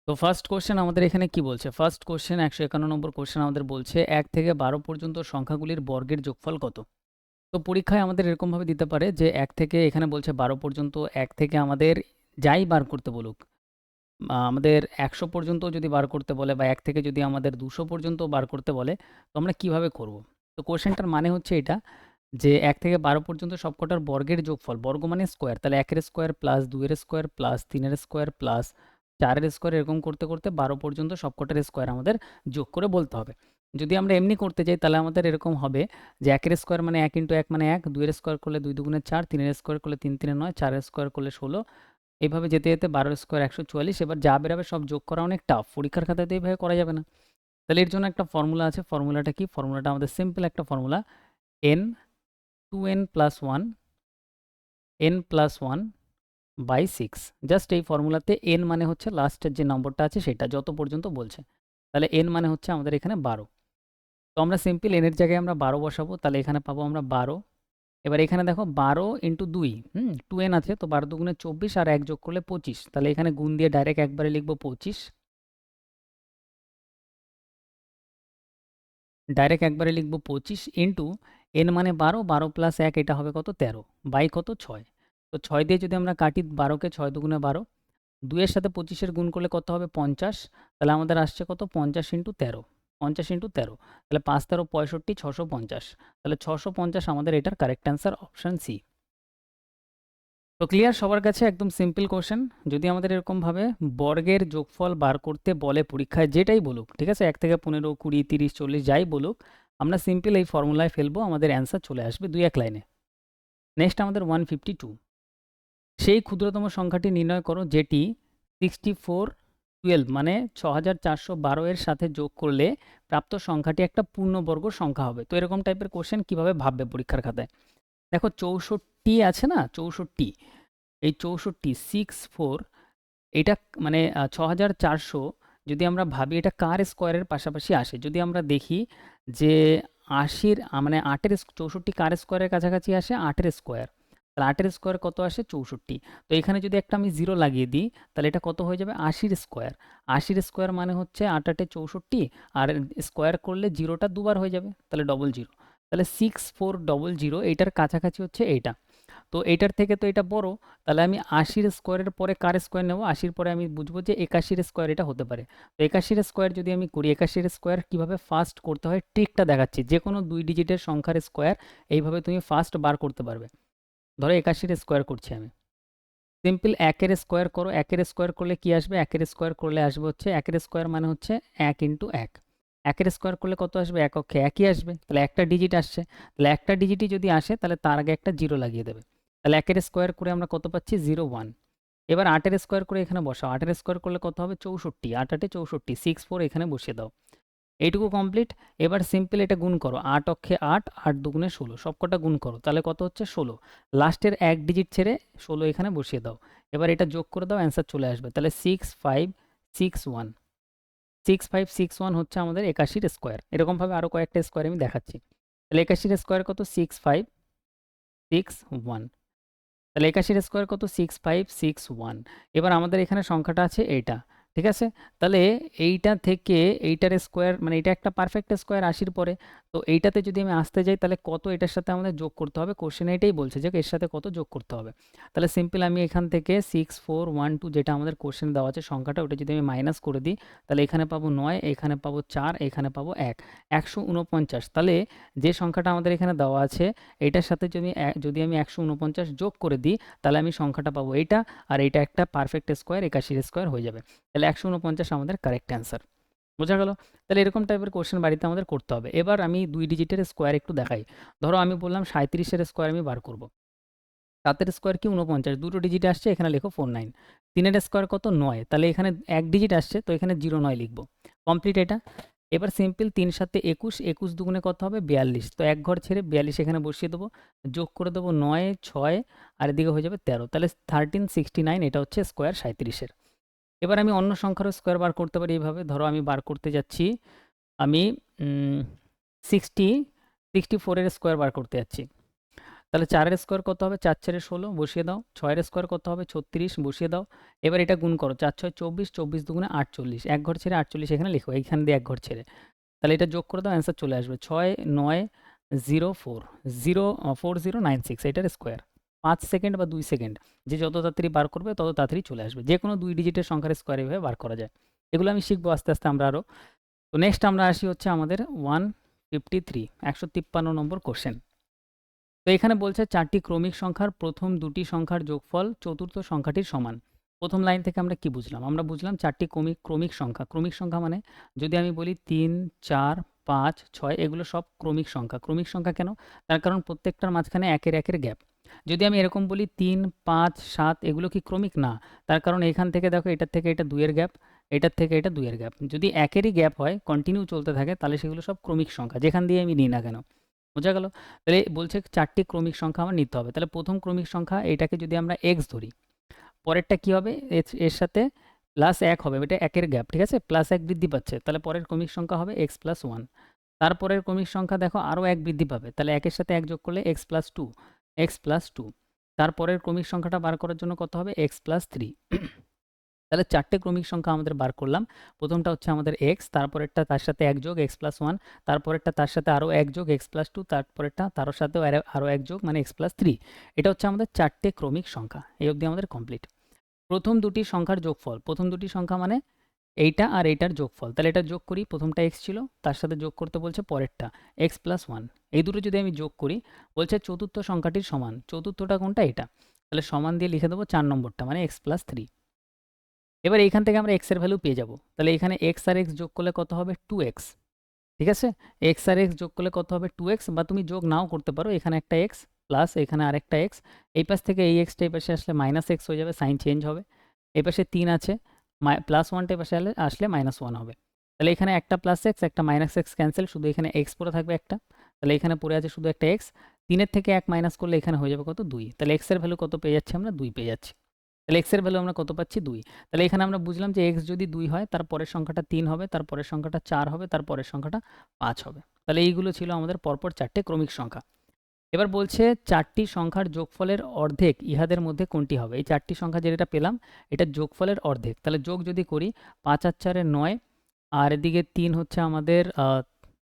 তো first question আমাদের এখানে কি বলছে? ফার্স্ট কোশ্চেন 151 নম্বর কোশ্চেন আমাদের বলছে 1 থেকে 12 পর্যন্ত সংখ্যাগুলির বর্গের যোগফল কত? তো পরীক্ষায় আমাদের এরকমভাবে দিতে পারে যে 1 থেকে এখানে বলছে 12 পর্যন্ত, 1 থেকে আমাদের যাই বার করতে বলুক, আমাদের 100 পর্যন্ত যদি বার করতে বলে বা 1 থেকে যদি আমাদের 200 পর্যন্ত বার করতে বলে, তো আমরা কিভাবে করব? তো কোশ্চেনটার মানে হচ্ছে এটা যে 1 থেকে 12 পর্যন্ত সবকটার বর্গের যোগফল, বর্গ মানে স্কোয়ার, তাহলে 1 এর স্কোয়ার প্লাস 2 এর স্কোয়ার প্লাস 3 এর স্কোয়ার প্লাস 4 এর স্কোয়ার, এরকম করতে করতে 12 পর্যন্ত সবকটার স্কোয়ার আমাদের যোগ করে বলতে হবে। যদি আমরা এমনি করতে যাই তাহলে আমাদের এরকম হবে যে 1 এর স্কোয়ার মানে 1 ইন্টু 1 মানে 1, 2 এর স্কোয়ার করলে 2 দুগুণে 4, 3 এর স্কোয়ার করলে 3 তিনে 9, 4 এর স্কোয়ার করলে 16, এইভাবে যেতে যেতে 12 এর স্কোয়ার 144। এবার যা বেরাবে সব যোগ করা অনেক টাফ, পরীক্ষার খাতায় তো এইভাবে করা যাবে না। তাহলে এর জন্য একটা ফর্মুলা আছে। ফর্মুলাটা কি? ফর্মুলাটা আমাদের সিম্পল একটা formula, n 2n plus 1 n plus 1 by 6। Just এই ফর্মুলাতে n মানে হচ্ছে লাস্টের যে নম্বরটা আছে সেটা, যত পর্যন্ত বলছে। তাহলে n মানে হচ্ছে আমাদের এখানে 12। তো আমরা সিম্পল n এর জায়গায় আমরা 12 বসাবো, তাহলে এখানে পাবো আমরা 12। এবার এখানে দেখো 12 ইন্টু 2, 2n আছে, তো 12 দুগুণে 24 আর 1 যোগ করলে 25, তাহলে এখানে গুণ দিয়ে ডাইরেক্ট একবারে লিখবো 25। ডাইরেক্ট একবারে লিখবো 25 ইন্টু n মানে 12, 12 প্লাস 1 এটা হবে কত? 13 বাই কত? 6। তো 6 দিয়ে যদি আমরা কাটি 12কে, 6 দুগুণে 12, 2 এর সাথে 25 এর গুণ করলে কত হবে? 50। তাহলে আমাদের আসছে কত? 50 ইন্টু 13, 50 ইন্টু 13, তাহলে 5 13 65, 650। তাহলে 650 আমাদের এটার কারেক্ট অ্যান্সার, অপশান সি। তো ক্লিয়ার সবার কাছে? একদম সিম্পল কোশ্চেন। যদি আমাদের এরকমভাবে বর্গের যোগফল বার করতে বলে পরীক্ষায়, যেটাই বলুক, ঠিক আছে, 1 থেকে 15, 20, 30, 40 যাই বলুক, আমরা সিম্পল এই ফর্মুলায় ফেলবো, আমাদের অ্যান্সার চলে আসবে 2-1 লাইনে। নেক্সট আমাদের 152, সেই ক্ষুদ্রতম সংখ্যাটি নির্ণয় করো যেটি 6412 মানে 6412 এর সাথে যোগ করলে প্রাপ্ত সংখ্যাটি একটা পূর্ণবর্গ সংখ্যা হবে। তো এরকম টাইপের কোশ্চেন কিভাবে ভাববে পরীক্ষার খাতায়? দেখো 64 আছে না, 64, এই 64 64, এটা মানে 6400 যদি আমরা ভাবি এটা কার স্কোয়ারের পাশাপাশি আসে, যদি আমরা দেখি যে 80 মানে 8 এর 64 কার স্কোয়ারের কাছাকাছি আসে? 8 এর স্কোয়ার। তাহলে 8 এর স্কোয়ার কত আসে? 64। তো এখানে যদি একটা আমি 0 লাগিয়ে দিই তাহলে এটা কত হয়ে যাবে? 80 এর স্কোয়ার। 80 এর স্কোয়ার মানে হচ্ছে 8 8 64, আর স্কোয়ার করলে জিরোটা দুবার হয়ে যাবে, তাহলে ডবল জিরো। তাহলে 6400 এইটার কাছাকাছি হচ্ছে এইটা। তো এইটার থেকে তো এটা বড়, তাহলে আমি 80 স্কোয়ারের পরে কার স্কোয়ার নেব? 80 পরে আমি বুঝবো যে 81 স্কোয়ার এটা হতে পারে। তো 81 স্কোয়ার যদি আমি করি, 81 স্কোয়ার কীভাবে ফার্স্ট করতে হয় ট্রিকটা দেখাচ্ছি। যে কোনো 2 ডিজিটের সংখ্যার স্কোয়ার এইভাবে তুমি ফার্স্ট বার করতে পারবে। ধরো 81 স্কোয়ার করছি আমি, সিম্পল 1 এর স্কোয়ার করো। 1 এর স্কোয়ার করলে কি আসবে? 1 এর স্কোয়ার করলে আসবে হচ্ছে 1 এর স্কোয়ার মানে হচ্ছে 1 ইন্টু 1। 1 এর স্কোয়ার করলে কত আসবে? এক অক্ষে একই আসবে, তাহলে একটা ডিজিট আসছে। তাহলে একটা ডিজিটই যদি আসে তাহলে তার আগে একটা জিরো লাগিয়ে দেবে। তাহলে 1 এর স্কোয়ার করে আমরা কত পাচ্ছি? 0 1। এবার 8 এর স্কোয়ার করে এখানে বসাও। 8 এর স্কোয়ার করলে কত হবে? 64। 8 8 64, 64 এখানে বসিয়ে দাও। এইটুকু কমপ্লিট। এবার সিম্পল এটা গুণ করো, 8 অক্ষে 8, 8 দুগুণে 16, সবকটা গুণ করো, তাহলে কত হচ্ছে? 16। লাস্টের এক ডিজিট ছেড়ে 16 এখানে বসিয়ে দাও। এবার এটা যোগ করে দাও, অ্যান্সার চলে আসবে। তাহলে 6561, 6561 হচ্ছে আমাদের 81 স্কোয়ার। এরকমভাবে আরও কয়েকটা স্কোয়ার আমি দেখাচ্ছি। তাহলে 81 স্কোয়ার কত? 6561। তাহলে 81 স্কোয়ার কত? 6561। এবার আমাদের এখানে সংখ্যাটা আছে এইটা, ঠিক আছে? তাহলে এইটা থেকে এইটার স্কোয়ার মানে এটা একটা পারফেক্ট স্কোয়ার 80 পরে। তো এইটাতে যদি আমি আসতে যাই তাহলে কত এটার সাথে আমাদের যোগ করতে হবে? কোশ্চেনে এটাই বলছে যে এর সাথে কত যোগ করতে হবে। তাহলে সিম্পল আমি এখান থেকে 6412 যেটা আমাদের কোশ্চেনে দেওয়া আছে সংখ্যাটা, ওটা যদি আমি মাইনাস করে দিই তাহলে এখানে পাবো 9, এখানে পাবো 4, এখানে পাবো 1, 149। তাহলে যে সংখ্যাটা আমাদের এখানে দেওয়া আছে এইটার সাথে যদি আমি 149 যোগ করে দিই তাহলে আমি সংখ্যাটা পাবো এইটা, আর এইটা একটা পারফেক্ট স্কোয়ার 81 স্কোয়ার হয়ে যাবে। তাহলে 149 আমাদের কারেক্ট অ্যান্সার। বোঝা গেল? তাহলে এরকম টাইপের কোশ্চেন বাড়িতে আমাদের করতে হবে। এবার আমি 2 ডিজিটের স্কোয়ার একটু দেখাই। ধরো আমি বললাম 37 স্কোয়ার আমি বার করব। 7 স্কোয়ার কি? 49, দুটো ডিজিট আসছে, এখানে লেখো 49। 3 স্কোয়ার কত? 9, তাহলে এখানে এক ডিজিট আসছে, তো এখানে 09 লিখবো। কমপ্লিট এটা। এবার সিম্পল 3 7 21, 21 দুগুণে কত হবে? 42। তো এক ঘর ছেড়ে 42 এখানে বসিয়ে দেবো, যোগ করে দেবো 9 6, আর এদিকে হয়ে যাবে 13, তাহলে 1369 এটা হচ্ছে স্কোয়ার 37-এর। এবার আমি অন্য সংখ্যারও স্কোয়ার বার করতে পারি এইভাবে। ধরো আমি বার করতে যাচ্ছি, আমি 64 এর স্কোয়ার বার করতে যাচ্ছি। তাহলে 4 এর স্কোয়ার কত হবে? 4 4 16 বসিয়ে দাও। 6 এর স্কোয়ার কত হবে? 36 বসিয়ে দাও। এবার এটা গুণ করো, 4 6 24, 24 দুগুণে 48, এক ঘর ছেড়ে 48 এখানে লিখো, এইখান দিয়ে এক ঘর ছেড়ে। তাহলে এটা যোগ করে দাও, অ্যান্সার চলে আসবে 6 9 0 4 0 4096, এটার স্কোয়ার। 5 সেকেন্ড বা 2 সেকেন্ড, যে যত তাড়াতাড়ি বার করবে তত তাড়াতাড়ি চলে আসবে। যে কোনো 2 ডিজিটের সংখ্যার স্কোয়ার এভাবে বার করা যায়। এগুলো আমি শিখবো আস্তে আস্তে আমরা আরও। তো নেক্সট আমরা আসি হচ্ছে আমাদের 153 153 নম্বর কোশ্চেন। তো এখানে বলছে 4টি ক্রমিক সংখ্যার প্রথম দুটি সংখ্যার যোগফল চতুর্থ সংখ্যাটির সমান। প্রথম লাইন থেকে আমরা কি বুঝলাম? আমরা বুঝলাম 4টি ক্রমিক সংখ্যা। ক্রমিক সংখ্যা মানে যদি আমি বলি 3 4 5 6, এগুলো সব ক্রমিক সংখ্যা। ক্রমিক সংখ্যা কেন? তার কারণ প্রত্যেকটার মাঝখানে একের গ্যাপ। যদি আমি এরকম বলি 3 5 7, এগুলো কি ক্রমিক? না। তার কারণ এখান থেকে দেখো, এটার থেকে এটা 2 এর গ্যাপ, এটার থেকে এটা 2 এর গ্যাপ। যদি একেরই গ্যাপ হয়, কন্টিনিউ চলতে থাকে, তাহলে সেগুলো সব ক্রমিক সংখ্যা, যেখান দিয়ে আমি নিই না কেন। বোঝা গেল? তাহলে বলছে 4টি ক্রমিক সংখ্যা আমার নিতে হবে। তাহলে প্রথম ক্রমিক সংখ্যা, এটাকে যদি আমরা x ধরি, পরেরটা কি হবে? এর সাথে প্লাস 1 হবে, এটা একের গ্যাপ, ঠিক আছে? প্লাস 1 বৃদ্ধি পাচ্ছে, তাহলে পরের ক্রমিক সংখ্যা হবে x প্লাস 1। তারপরের ক্রমিক সংখ্যা দেখো আরও 1 বৃদ্ধি পাবে, তাহলে 1-এর সাথে 1 যোগ করলে x প্লাস 2, x প্লাস 2। তারপরের ক্রমিক সংখ্যাটা বার করার জন্য কত হবে? x plus 3। তাহলে 4টে ক্রমিক সংখ্যা আমাদের বার করলাম। প্রথমটা হচ্ছে আমাদের x, তারপরেরটা তার সাথে 1 যোগ x প্লাস 1, তারপরেরটা তার সাথে আরও 1 যোগ x প্লাস 2, তারপরেরটা তার সাথেও আরও 1 যোগ মানে x প্লাস 3। এটা হচ্ছে আমাদের 4টে ক্রমিক সংখ্যা। এই অবধি আমাদের কমপ্লিট। প্রথম দুটি সংখ্যার যোগফল, প্রথম দুটি সংখ্যা মানে এইটা আর এইটার যোগফল। তাহলে এটা যোগ করি, প্রথমটা x ছিল, তার সাথে যোগ করতে বলছে পরেরটা x প্লাস 1। এই দুটো যদি আমি যোগ করি, বলছে চতুর্থ সংখ্যাটির সমান। চতুর্থটা কোনটা? এটা। তাহলে সমান দিয়ে লিখে দেবো 4 নম্বরটা, মানে x প্লাস 3। এবার এইখান থেকে আমরা x এর ভ্যালু পেয়ে যাব। তাহলে এখানে x আর x যোগ করলে কত হবে? 2x। ঠিক আছে? x আর x যোগ করলে কত হবে? 2x, বা তুমি যোগ নাও করতে পারো, এখানে একটা x প্লাস এখানে আরেকটা x, এই পাশ থেকে এই xটা এই পাশে আসলে মাইনাস x হয়ে যাবে, সাইন চেঞ্জ হবে। এই পাশে 3 আছে, প্লাস 1টা এই পাশে আসলে মাইনাস 1 হবে। তাহলে এখানে একটা প্লাস x একটা মাইনাস x ক্যান্সেল, শুধু এখানে x পড়ে থাকবে একটা। তাহলে এখানে পড়ে আছে শুধু একটা x। 3-এর থেকে 1 মাইনাস করলে এখানে হয়ে যাবে কত? 2। তাহলে x এর ভ্যালু কত পেয়ে যাচ্ছি আমরা? 2 পেয়ে যাচ্ছি। তাহলে x এর ভ্যালু আমরা কত পাচ্ছি? 2। তাহলে এখানে আমরা বুঝলাম যে x যদি 2 হয়, তার পরের সংখ্যাটা 3 হবে, তার পরের সংখ্যাটা 4 হবে, তার পরের সংখ্যাটা 5 হবে। তাহলে এইগুলো ছিল আমাদের পরপর 4টে ক্রমিক সংখ্যা। এবার বলছে 4টি সংখ্যার যোগফলের অর্ধেক ইহাদের মধ্যে কোনটি হবে? এই 4টি সংখ্যা যেটা পেলাম, এটা যোগফলের অর্ধেক। তাহলে যোগ যদি করি, 5 আর 4 9, আর এদিকে 3 হচ্ছে আমাদের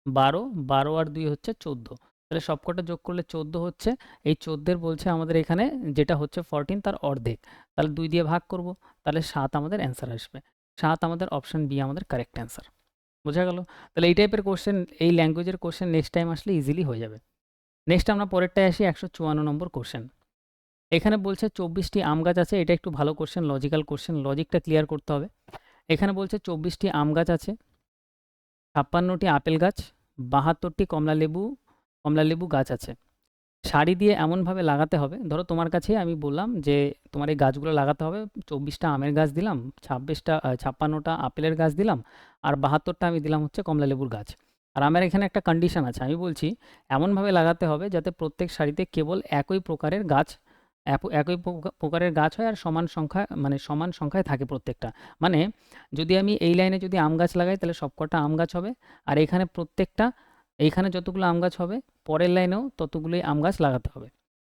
12, 12 আর 2 হচ্ছে 14। তাহলে সবকটা যোগ করলে 14 হচ্ছে। এই 14 বলছে আমাদের এখানে যেটা হচ্ছে 14, তার অর্ধেক। তাহলে 2 দিয়ে ভাগ করব, তাহলে 7 আমাদের অ্যান্সার আসবে। 7 আমাদের অপশন বি আমাদের কারেক্ট অ্যান্সার। বোঝা গেল? তাহলে এই টাইপের কোশ্চেন, এই ল্যাঙ্গুয়েজের কোশ্চেন নেক্সট টাইম আসলে ইজিলি হয়ে যাবে। নেক্সট আমরা পরেরটায় আসি, 154 নম্বর কোশ্চেন। এখানে বলছে 24টি আম গাছ আছে। এটা একটু ভালো কোশ্চেন, লজিক্যাল কোশ্চেন, লজিকটা ক্লিয়ার করতে হবে। এখানে বলছে 24টি আম গাছ আছে, 56টি আপেল গাছ, 72টি কমলালেবু গাছ আছে। সারি দিয়ে এমনভাবে লাগাতে হবে, ধরো তোমার কাছে আমি বললাম যে তোমার এই গাছগুলো লাগাতে হবে, 24টা আমের গাছ দিলাম, 56টা আপেলের গাছ দিলাম, আর 72টা আমি দিলাম হচ্ছে কমলালেবুর গাছ। আর আমার এখানে একটা কন্ডিশন আছে, আমি বলছি এমনভাবে লাগাতে হবে যাতে প্রত্যেক সারিতে কেবল একই প্রকারের গাছ প্রকারের গাছ হয়, আর সমান সংখ্যা, মানে সমান সংখ্যায় থাকে প্রত্যেকটা। মানে যদি আমি এই লাইনে যদি আম গাছ লাগাই, তাহলে সবকটা আম গাছ হবে, আর এখানে প্রত্যেকটা, এইখানে যতগুলো আম গাছ হবে, পরের লাইনেও ততগুলোই আম গাছ লাগাতে হবে,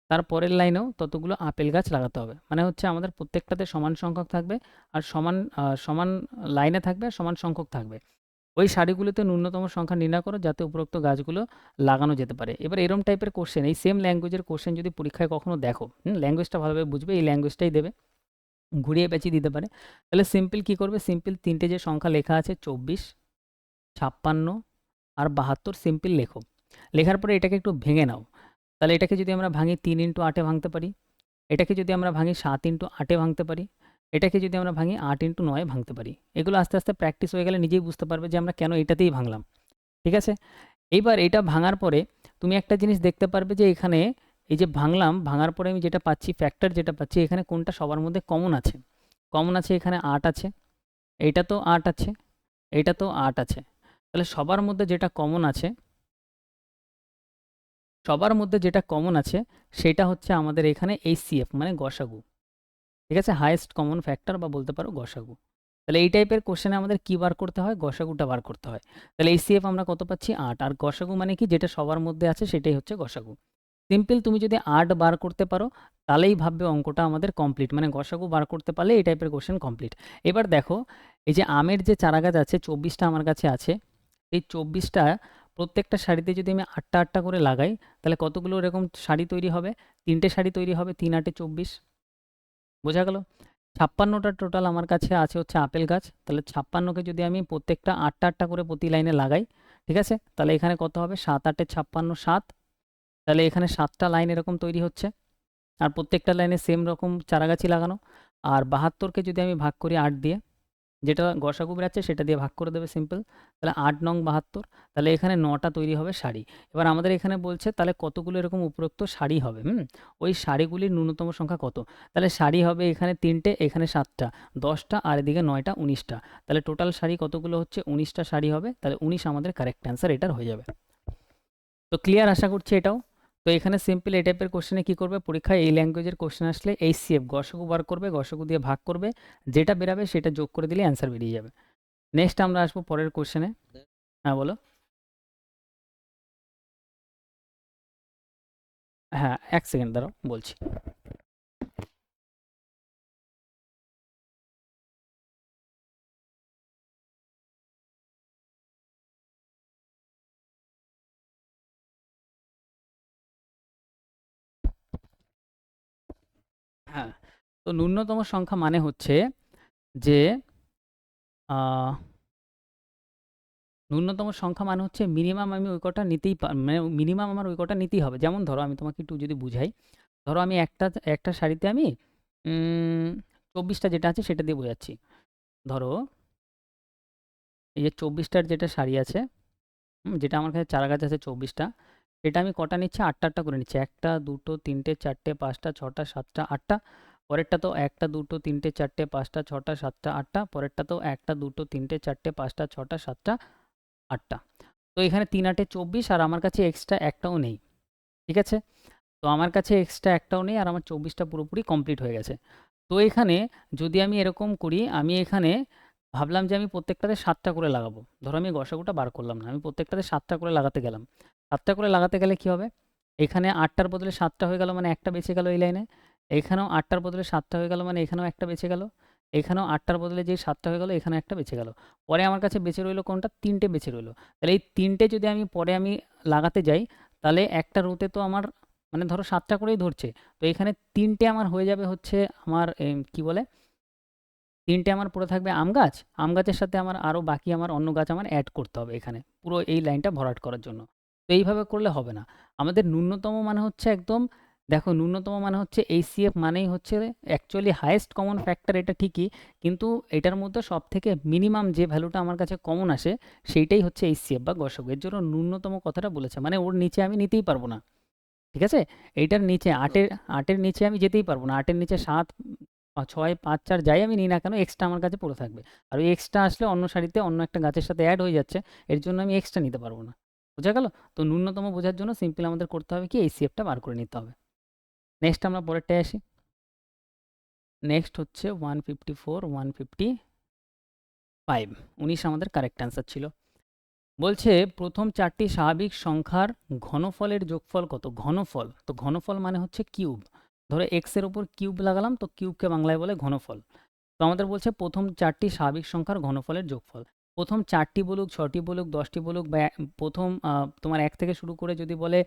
তার পরের লাইনেও ততগুলো আপেল গাছ লাগাতে হবে। মানে হচ্ছে আমাদের প্রত্যেকটাতে সমান সংখ্যক থাকবে, আর সমান লাইনে থাকবে, আর সমান সংখ্যক থাকবে। ওই সারিগুলোতে ন্যূনতম সংখ্যা নির্ণয় করো যাতে উপরোক্ত গাছগুলো লাগানো যেতে পারে। এবার এরম টাইপের কোশ্চেন, এই সেম ল্যাঙ্গুয়েজের কোশ্চেন যদি পরীক্ষায় কখনো দেখো, ল্যাঙ্গুয়েজটা ভালোভাবে বুঝবে, এই ল্যাঙ্গুয়েজটাই দেবে, ঘুরিয়ে পেঁচিয়ে দিতে পারে। তাহলে সিম্পল কি করবে? সিম্পল 3টে যে সংখ্যা লেখা আছে, 24, 56 আর 72, সিম্পল লেখো। লেখার পরে এটাকে একটু ভেঙে নাও। তাহলে এটাকে যদি আমরা ভাঙি 3 ইন্টু 8-এ ভাঙতে পারি, এটাকে যদি আমরা ভাঙি 7 ইন্টু 8-এ ভাঙতে পারি, এটাকে যদি আমরা ভাঙি 8 ইন্টু 9-এ ভাঙতে পারি। এগুলো আস্তে আস্তে প্র্যাকটিস হয়ে গেলে নিজেই বুঝতে পারবে যে আমরা কেন এটাতেই ভাঙলাম। ঠিক আছে? এইবার এটা ভাঙার পরে তুমি একটা জিনিস দেখতে পারবে যে এখানে এই যে ভাঙলাম, ভাঙার পরে আমি যেটা পাচ্ছি, ফ্যাক্টর যেটা পাচ্ছি, এখানে কোনটা সবার মধ্যে কমন আছে? কমন আছে এখানে 8 আছে, এইটা তো 8 আছে, এইটা তো 8 আছে। তাহলে সবার মধ্যে যেটা কমন আছে সেটা হচ্ছে আমাদের এখানে HCF, মানে গসাগু। ঠিক আছে? হাইয়েস্ট কমন ফ্যাক্টর, বা বলতে পারো গসাগু। তাহলে এই টাইপের কোশ্চেনে আমাদের কি বার করতে হয়? গসাগুটা বার করতে হয়। তাহলে HCF আমরা কত পাচ্ছি? 8, আর গসাগু মানে কি? যেটা সবার মধ্যে আছে সেটাই হচ্ছে গসাগু। সিম্পল তুমি যদি 8 বার করতে পারো তাহলেই ভাববে অঙ্কটা আমাদের কমপ্লিট, মানে গসাগু বার করতে পারলে এই টাইপের কোশ্চেন কমপ্লিট। এবার দেখো এই যে আমের যে চারাগাছ আছে 24টা আমার কাছে আছে, এই 24টা প্রত্যেকটা সারিতে যদি আমি 8টা 8টা করে লাগাই তাহলে কতগুলো এরকম সারি তৈরি হবে? 3টে সারি তৈরি হবে, 3 8 24, বোঝা গেল? 56টা টোটাল আমার কাছে আছে হচ্ছে আপেল গাছ, তাহলে 56কে যদি আমি প্রত্যেকটা 8টা 8টা করে প্রতি লাইনে লাগাই, ঠিক আছে, তাহলে এখানে কত হবে? 7 8 56 7, তাহলে এখানে 7টা লাইন এরকম তৈরি হচ্ছে, আর প্রত্যেকটা লাইনে সেম রকম চারাগাছই লাগানো। আর 72কে যদি আমি ভাগ করি 8 দিয়ে, যেটা গসাগু বেরাচ্ছে সেটা দিয়ে ভাগ করে দেবে সিম্পল, তাহলে 8 নং 72, তাহলে এখানে 9টা তৈরি হবে সারি। এবার আমাদের এখানে বলছে তাহলে কতগুলো এরকম উপরোক্ত সারি হবে, ওই সারিগুলির ন্যূনতম সংখ্যা কত? তাহলে সারি হবে এখানে 3টে, এখানে 7টা, 10টা, আর এদিকে 9টা, 19টা, তাহলে টোটাল সারি কতগুলো হচ্ছে? 19টা সারি হবে, তাহলে 19 আমাদের কারেক্ট অ্যান্সার এটার হয়ে যাবে। তো ক্লিয়ার আশা করছি এটাও। তো এখানে সিম্পল এই টাইপের কোশ্চেনে কী করবে, পরীক্ষায় এই ল্যাঙ্গুয়েজের কোশ্চেন আসলে এইচসিএফ গসাগু বার করবে, গসাগু দিয়ে ভাগ করবে, যেটা বেরাবে সেটা যোগ করে দিলে অ্যান্সার বেরিয়ে যাবে। নেক্সট আমরা আসবো পরের কোশ্চেনে। হ্যাঁ বলো। হ্যাঁ, এক সেকেন্ড দাঁড়াও বলছি। হ্যাঁ, তো ন্যূনতম সংখ্যা মানে হচ্ছে যে আহ, ন্যূনতম সংখ্যা মানে হচ্ছে মিনিমাম আমি ওই কটা নিতেই মানে মিনিমাম আমার ওই কটা নিতেই হবে। যেমন ধরো আমি তোমাকে একটু যদি বুঝাই, ধরো আমি একটা একটা শাড়িতে আমি 24টা যেটা আছে সেটা দিয়ে বোঝাচ্ছি। ধরো এই যে 24টার যেটা শাড়ি আছে, যেটা আমার কাছে চারা গাছ আছে 24টা, সেটা আমি কটা নিচ্ছি? 8টা 8টা করে নিচ্ছি। 1টা 2টো 3টে 4টে 5টা 6টা 7টা 8টা, পরেরটা তো 1টা 2টো 3টে 4টে 5টা 6টা 7টা 8টা, পরেরটা তো 1টা 2টো 3টে 4টে 5টা 6টা 7টা 8টা। তো এখানে 3 8 24, আর আমার কাছে এক্সট্রা একটাও নেই, ঠিক আছে? তো আমার কাছে এক্সট্রা একটাও নেই আর আমার 24টা পুরোপুরি কমপ্লিট হয়ে গেছে। তো এখানে যদি আমি এরকম করি, আমি এখানে ভাবলাম যে আমি প্রত্যেকটাতে 7টা করে লাগাবো। ধরো আমি গসাগুটা বার করলাম না, আমি প্রত্যেকটাতে 7টা করে লাগাতে গেলাম। 7টা করে লাগাতে গেলে কি হবে? এখানে 8টার বদলে 7টা হয়ে গেল, মানে একটা বেঁচে গেল এই লাইনে। এখানেও 8টার বদলে 7টা হয়ে গেল, মানে এখানেও একটা বেঁচে গেল। এখানেও 8টার বদলে যে 7টা হয়ে গেল, এখানে একটা বেঁচে গেল। পরে আমার কাছে বেঁচে রইলো কোনটা? 3টে বেঁচে রইলো। তাহলে এই 3টে যদি আমি পরে আমি লাগাতে যাই, তাহলে একটা রোতে তো আমার, মানে ধরো 7টা করেই ধরছে, তো এখানে 3টে আমার হয়ে যাবে হচ্ছে আমার কি বলে, 3টে আমার পড়ে থাকবে আম গাছ। আম গাছের সাথে আমার আরও বাকি আমার অন্য গাছ আমার অ্যাড করতে হবে এখানে, পুরো এই লাইনটা ভরাট করার জন্য। তো এইভাবে করলে হবে না। আমাদের ন্যূনতম মানে হচ্ছে একদম, দেখো ন্যূনতম মানে হচ্ছে এইচসিএফ মানেই হচ্ছে অ্যাকচুয়ালি হাইয়েস্ট কমন ফ্যাক্টর, এটা ঠিকই, কিন্তু এটার মধ্যে সবথেকে মিনিমাম যে ভ্যালুটা আমার কাছে কমন আসে সেইটাই হচ্ছে এইচসিএফ বা গসাগু। এর জন্য ন্যূনতম কথাটা বলেছে, মানে ওর নিচে আমি নিতেই পারবো না, ঠিক আছে? এইটার নিচে 8-এর নিচে আমি যেতেই পারবো না। 8-এর নিচে 7 6 5 4 যাই আমি নিই না কেন, এক্সট্রা আমার কাছে পড়ে থাকবে। আর ওই এক্সট্রা আসলে অন্য সারিতে অন্য একটা গাছের সাথে অ্যাড হয়ে যাচ্ছে, এর জন্য আমি এক্সট্রা নিতে পারবো না। বোঝা গেল? তো ন্যূনতম বোঝার জন্য সিম্পল আমাদের করতে হবে কি, এইচসিএফটা বার করে নিতে হবে। নেক্সট আমরা পরেরটায় আসি। নেক্সট হচ্ছে 154 155, 19 আমাদের কারেক্ট অ্যান্সার ছিল। বলছে প্রথম 4টি স্বাভাবিক সংখ্যার ঘনফলের যোগফল কত? ঘনফল, তো ঘনফল মানে হচ্ছে কিউব। ধরো এক্স এর উপর কিউব লাগালাম, তো কিউবকে বাংলায় বলে ঘনফল। তো আমাদের বলছে প্রথম 4টি স্বাভাবিক সংখ্যার ঘনফলের যোগফল। প্রথম 4টি বলুক, 6টি বলুক, 10টি বলুক, বা প্রথম তোমার 1 থেকে শুরু করে যদি বলে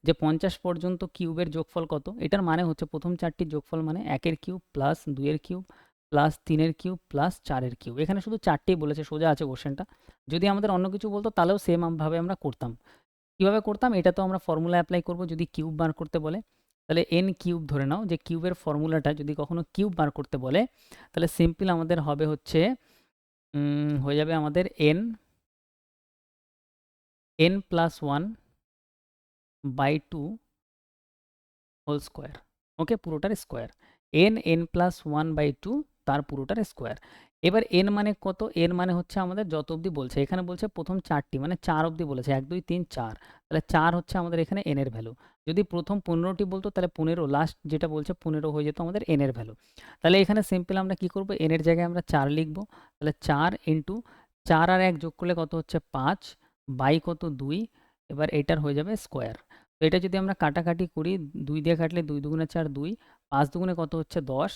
যে 50 পর্যন্ত কিউবের যোগফল কত, এটার মানে হচ্ছে প্রথম 4টির যোগফল মানে 1-এর কিউব প্লাস 2-এর কিউব প্লাস 3-এর কিউব প্লাস 4-এর কিউব। এখানে শুধু 4টেই বলেছে, সোজা আছে কোশ্চেনটা। যদি আমাদের অন্য কিছু বলতো তাহলেও সেম ভাবে আমরা করতাম। কিভাবে করতাম? এটা তো আমরা ফর্মুলা অ্যাপ্লাই করব যদি কিউব বার করতে বলে। তাহলে এন কিউব ধরে নাও, যে কিউবের ফর্মুলাটা যদি কখনো কিউব বার করতে বলে, তাহলে সিম্পল আমাদের হবে হচ্ছে হয়ে যাবে আমাদের n plus 1 by 2 whole square. Okay, পুরোটার স্কোয়ার। এন প্লাস 1 বাই 2 তার পুরোটার স্কোয়ার। এবার এন মানে কত? এন মানে হচ্ছে আমাদের যত অবধি বলছে, এখানে বলছে প্রথম 4টি, মানে 4 অবধি বলেছে, 1 2 3 4, তাহলে 4 হচ্ছে আমাদের এখানে এন এর ভ্যালু। যদি প্রথম 15টি বলতো তাহলে 15, লাস্ট যেটা বলছে 15 হয়ে যেত আমাদের এন এর ভ্যালু। তাহলে এখানে সিম্পল আমরা কি করব, এন এর জায়গায় আমরা 4 লিখব। তাহলে 4 ইন্টু 4 আর 1 যোগ করলে কত হচ্ছে 5 বাই কত 2, এবার এটার হয়ে যাবে স্কোয়ার। তো এটা যদি আমরা কাটাকাটি করি, 2 দিয়ে কাটলে 2 দুগুণে 4, 2, 5 দুগুণে কত হচ্ছে 10,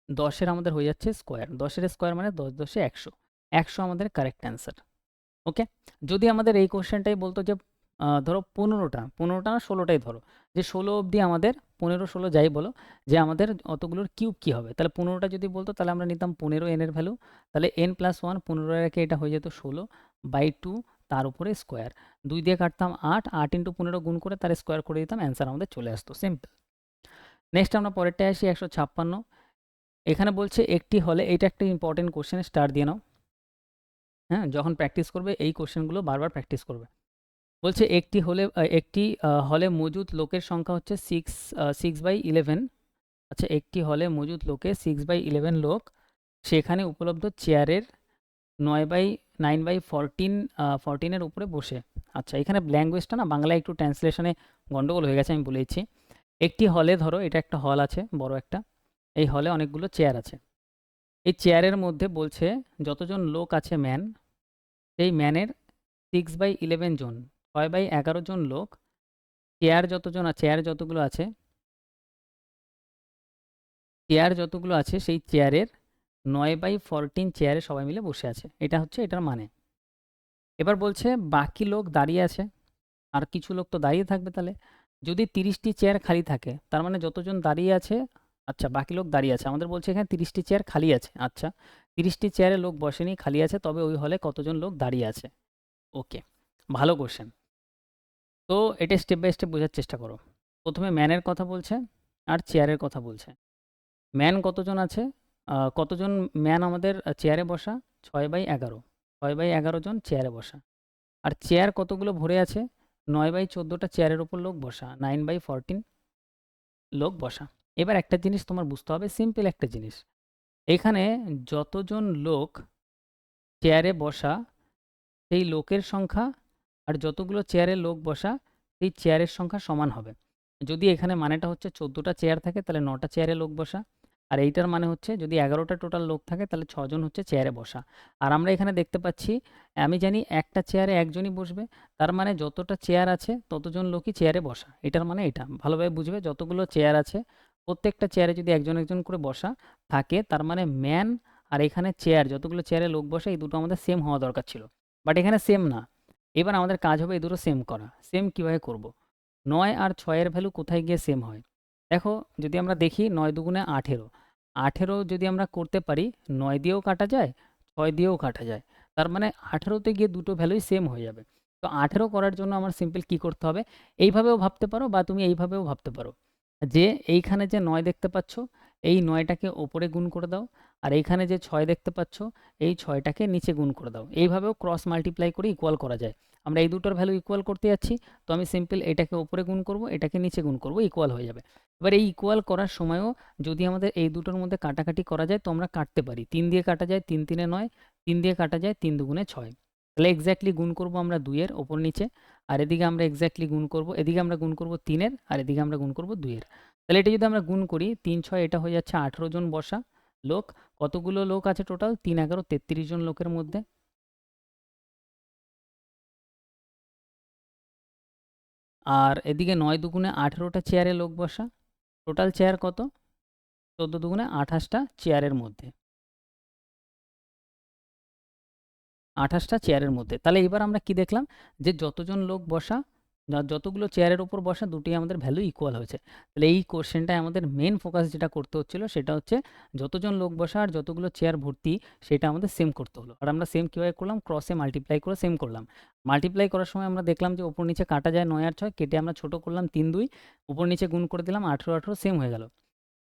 10 এর আমাদের হয়ে যাচ্ছে স্কোয়ার, 10 এর স্কোয়ার মানে 10 10 100, 100 আমাদের কারেক্ট অ্যান্সার। ওকে, যদি আমাদের এই কোশ্চেনটাই বলতো যে ধরো 15টা না 16টাই ধরো, যে 16 অবধি আমাদের 15 16 যাই বলো, যে আমাদের অতগুলোর কিউব কি হবে, তাহলে 15টা যদি বলতো তাহলে আমরা নিতাম 15 n এর ভ্যালু, তাহলে n + 1 15 রেখে এটা হয়ে যেত 16/2 তার উপরে স্কোয়ার, 2 দিয়ে কাটতাম 8, 8 × 15 গুণ করে তার স্কোয়ার করে দিতাম, অ্যান্সার আমাদের চলে আসতো, সিম্পল। নেক্সট আমরা পরেরটায় আসি 156। এখানে বলছে একটি হলে, এটা একটা ইম্পর্টেন্ট কোশ্চেন, স্টার দিয়ে নাও। হ্যাঁ, যখন প্র্যাকটিস করবে এই কোশ্চেনগুলো বারবার প্র্যাকটিস করবে। বলছে একটি হলে মজুদ লোকের সংখ্যা হচ্ছে 6/11। আচ্ছা, একটি হলে মজুদ লোকে 6/11 লোক, সেখানে উপলব্ধ চেয়ারের 9/14 এর উপরে বসে। আচ্ছা, এখানে ল্যাঙ্গুয়েজটা না বাংলায় একটু ট্রান্সলেশনে গন্ডগোল হয়ে গেছে, আমি বলেছি। একটি হলে ধরো এটা একটা হল আছে বড় একটা, এই হলে অনেকগুলো চেয়ার আছে। এই চেয়ারের মধ্যে বলছে যতজন লোক আছে ম্যান, সেই ম্যানের 6/11 জন, 6/11 জন লোক, চেয়ার যতগুলো আছে সেই চেয়ারের 9/14 চেয়ারে সবাই মিলে বসে আছে, এটা হচ্ছে এটার মানে। এবার বলছে বাকি লোক দাঁড়িয়ে আছে, আর কিছু লোক তো দাঁড়িয়ে থাকবে, তাহলে যদি 30টি চেয়ার খালি থাকে, তার মানে যতজন দাঁড়িয়ে আছে, আচ্ছা বাকি লোক দাঁড়িয়ে আছে, আমাদের বলছে এখানে 30টি চেয়ার খালি আছে। আচ্ছা, 30টি চেয়ারে লোক বসেনি, খালি আছে, তবে ওই হলে কতজন লোক দাঁড়িয়ে আছে। ওকে, ভালো কোশ্চেন। তো এটা স্টেপ বাই স্টেপ বোঝার চেষ্টা করো। প্রথমে ম্যানের কথা বলছে আর চেয়ারের কথা বলছে। ম্যান কতজন আছে, কতজন ম্যান আমাদের চেয়ারে বসা, 6/11, 6/11 জন চেয়ারে বসা। আর চেয়ার কতগুলো ভরে আছে, 9/14টা চেয়ারের ওপর লোক বসা, 9/14 লোক বসা। এবার একটা জিনিস তোমার বুঝতে হবে, সিম্পল একটা জিনিস, এখানে যতজন লোক চেয়ারে বসা সেই লোকের সংখ্যা আর যতগুলো চেয়ারে লোক বসা সেই চেয়ারের সংখ্যা সমান হবে। যদি এখানে মানেটা হচ্ছে 14টা চেয়ার থাকে তাহলে 9টা চেয়ারে লোক বসা, আর এইটার মানে হচ্ছে যদি 11টা টোটাল লোক থাকে তাহলে 6 জন হচ্ছে চেয়ারে বসা। আর আমরা এখানে দেখতে পাচ্ছি, আমি জানি একটা চেয়ারে একজনই বসবে, তার মানে যতটা চেয়ার আছে ততজন লোকই চেয়ারে বসা, এটার মানে এটা ভালোভাবে বুঝবে। যতগুলো চেয়ার আছে প্রত্যেকটা চেয়ারে যদি একজন একজন করে বসা থাকে, তার মানে ম্যান আর এখানে চেয়ার, যতগুলো চেয়ারে লোক বসে এই দুটো আমাদের সেম হওয়া দরকার ছিল, বাট এখানে সেম না। এবার আমাদের কাজ হবে এই দুটো সেম করা। সেম কিভাবে করব? 9 আর 6 এর ভ্যালু কোথায় গিয়ে সেম হয়? দেখো, যদি আমরা দেখি 9 দুগুণে 18, 18 যদি আমরা করতে পারি 9 দিয়েও কাটা যায়, 6 দিয়েও কাটা যায়, তার মানে 18তে গিয়ে দুটো ভ্যালুই সেম হয়ে যাবে। তো 18 করার জন্য আমার সিম্পল কি করতে হবে, এইভাবেও ভাবতে পারো বা তুমি এইভাবেও ভাবতে পারো, যে এইখানে যে 9 দেখতে পাচ্ছ এই 9টাকে ওপরে গুণ করে দাও, আর এইখানে যে 6 দেখতে পাচ্ছ এই 6টাকে নিচে গুণ করে দাও। এইভাবেও ক্রস মাল্টিপ্লাই করে ইকুয়াল করা যায়। আমরা এই দুটোর ভ্যালু ইকুয়াল করতে যাচ্ছি, তো আমি সিম্পল এটাকে ওপরে গুণ করব, এটাকে নিচে গুণ করব, ইকুয়াল হয়ে যাবে। এবার এই ইকুয়াল করার সময়ও যদি আমাদের এই দুটোর মধ্যে কাটাকাটি করা যায় তো আমরা কাটতে পারি। 3 দিয়ে কাটা যায় 3 3 9, 3 দিয়ে কাটা যায় 3 দুগুণে 6। তাহলে এক্স্যাক্টলি গুণ করব আমরা 2 এর ওপর নিচে, আর এদিকে আমরা এক্স্যাক্টলি গুণ করব, এদিকে আমরা গুণ করব 3 এর, আর এদিকে আমরা গুণ করব 2 এর। তাহলে এটা যদি আমরা গুণ করি 3 6 এটা হয়ে যাচ্ছে 18 জন বসা লোক। কতগুলো লোক আছে টোটাল? 3 11 33 জন লোকের মধ্যে। আর এদিকে 9 দুগুণে 18টা চেয়ারে লোক বসা, টোটাল চেয়ার কত? 14 দুগুণে 28টা চেয়ারের মধ্যে, 28টা চেয়ারের মধ্যে। তাহলে এবার আমরা কি দেখলাম, যে যতজন লোক বসা, যতগুলো চেয়ারের উপর বসা দুটোই আমাদের ভ্যালু ইকুয়াল হয়েছে। তাহলে এই কোশ্চেনটায় আমাদের মেন ফোকাস যেটা করতে হচ্ছিল সেটা হচ্ছে যতজন লোক বসা আর যতগুলো চেয়ার ভর্তি সেটা আমাদের সেম করতে হলো। আর আমরা সেম কীভাবে করলাম? ক্রসে মাল্টিপ্লাই করে সেম করলাম। মাল্টিপ্লাই করার সময় আমরা দেখলাম যে ওপর নিচে কাটা যায়, 9 আর 6 কেটে আমরা ছোট করলাম 3 2, উপর নিচে গুণ করে দিলাম 18 18, সেম হয়ে গেল।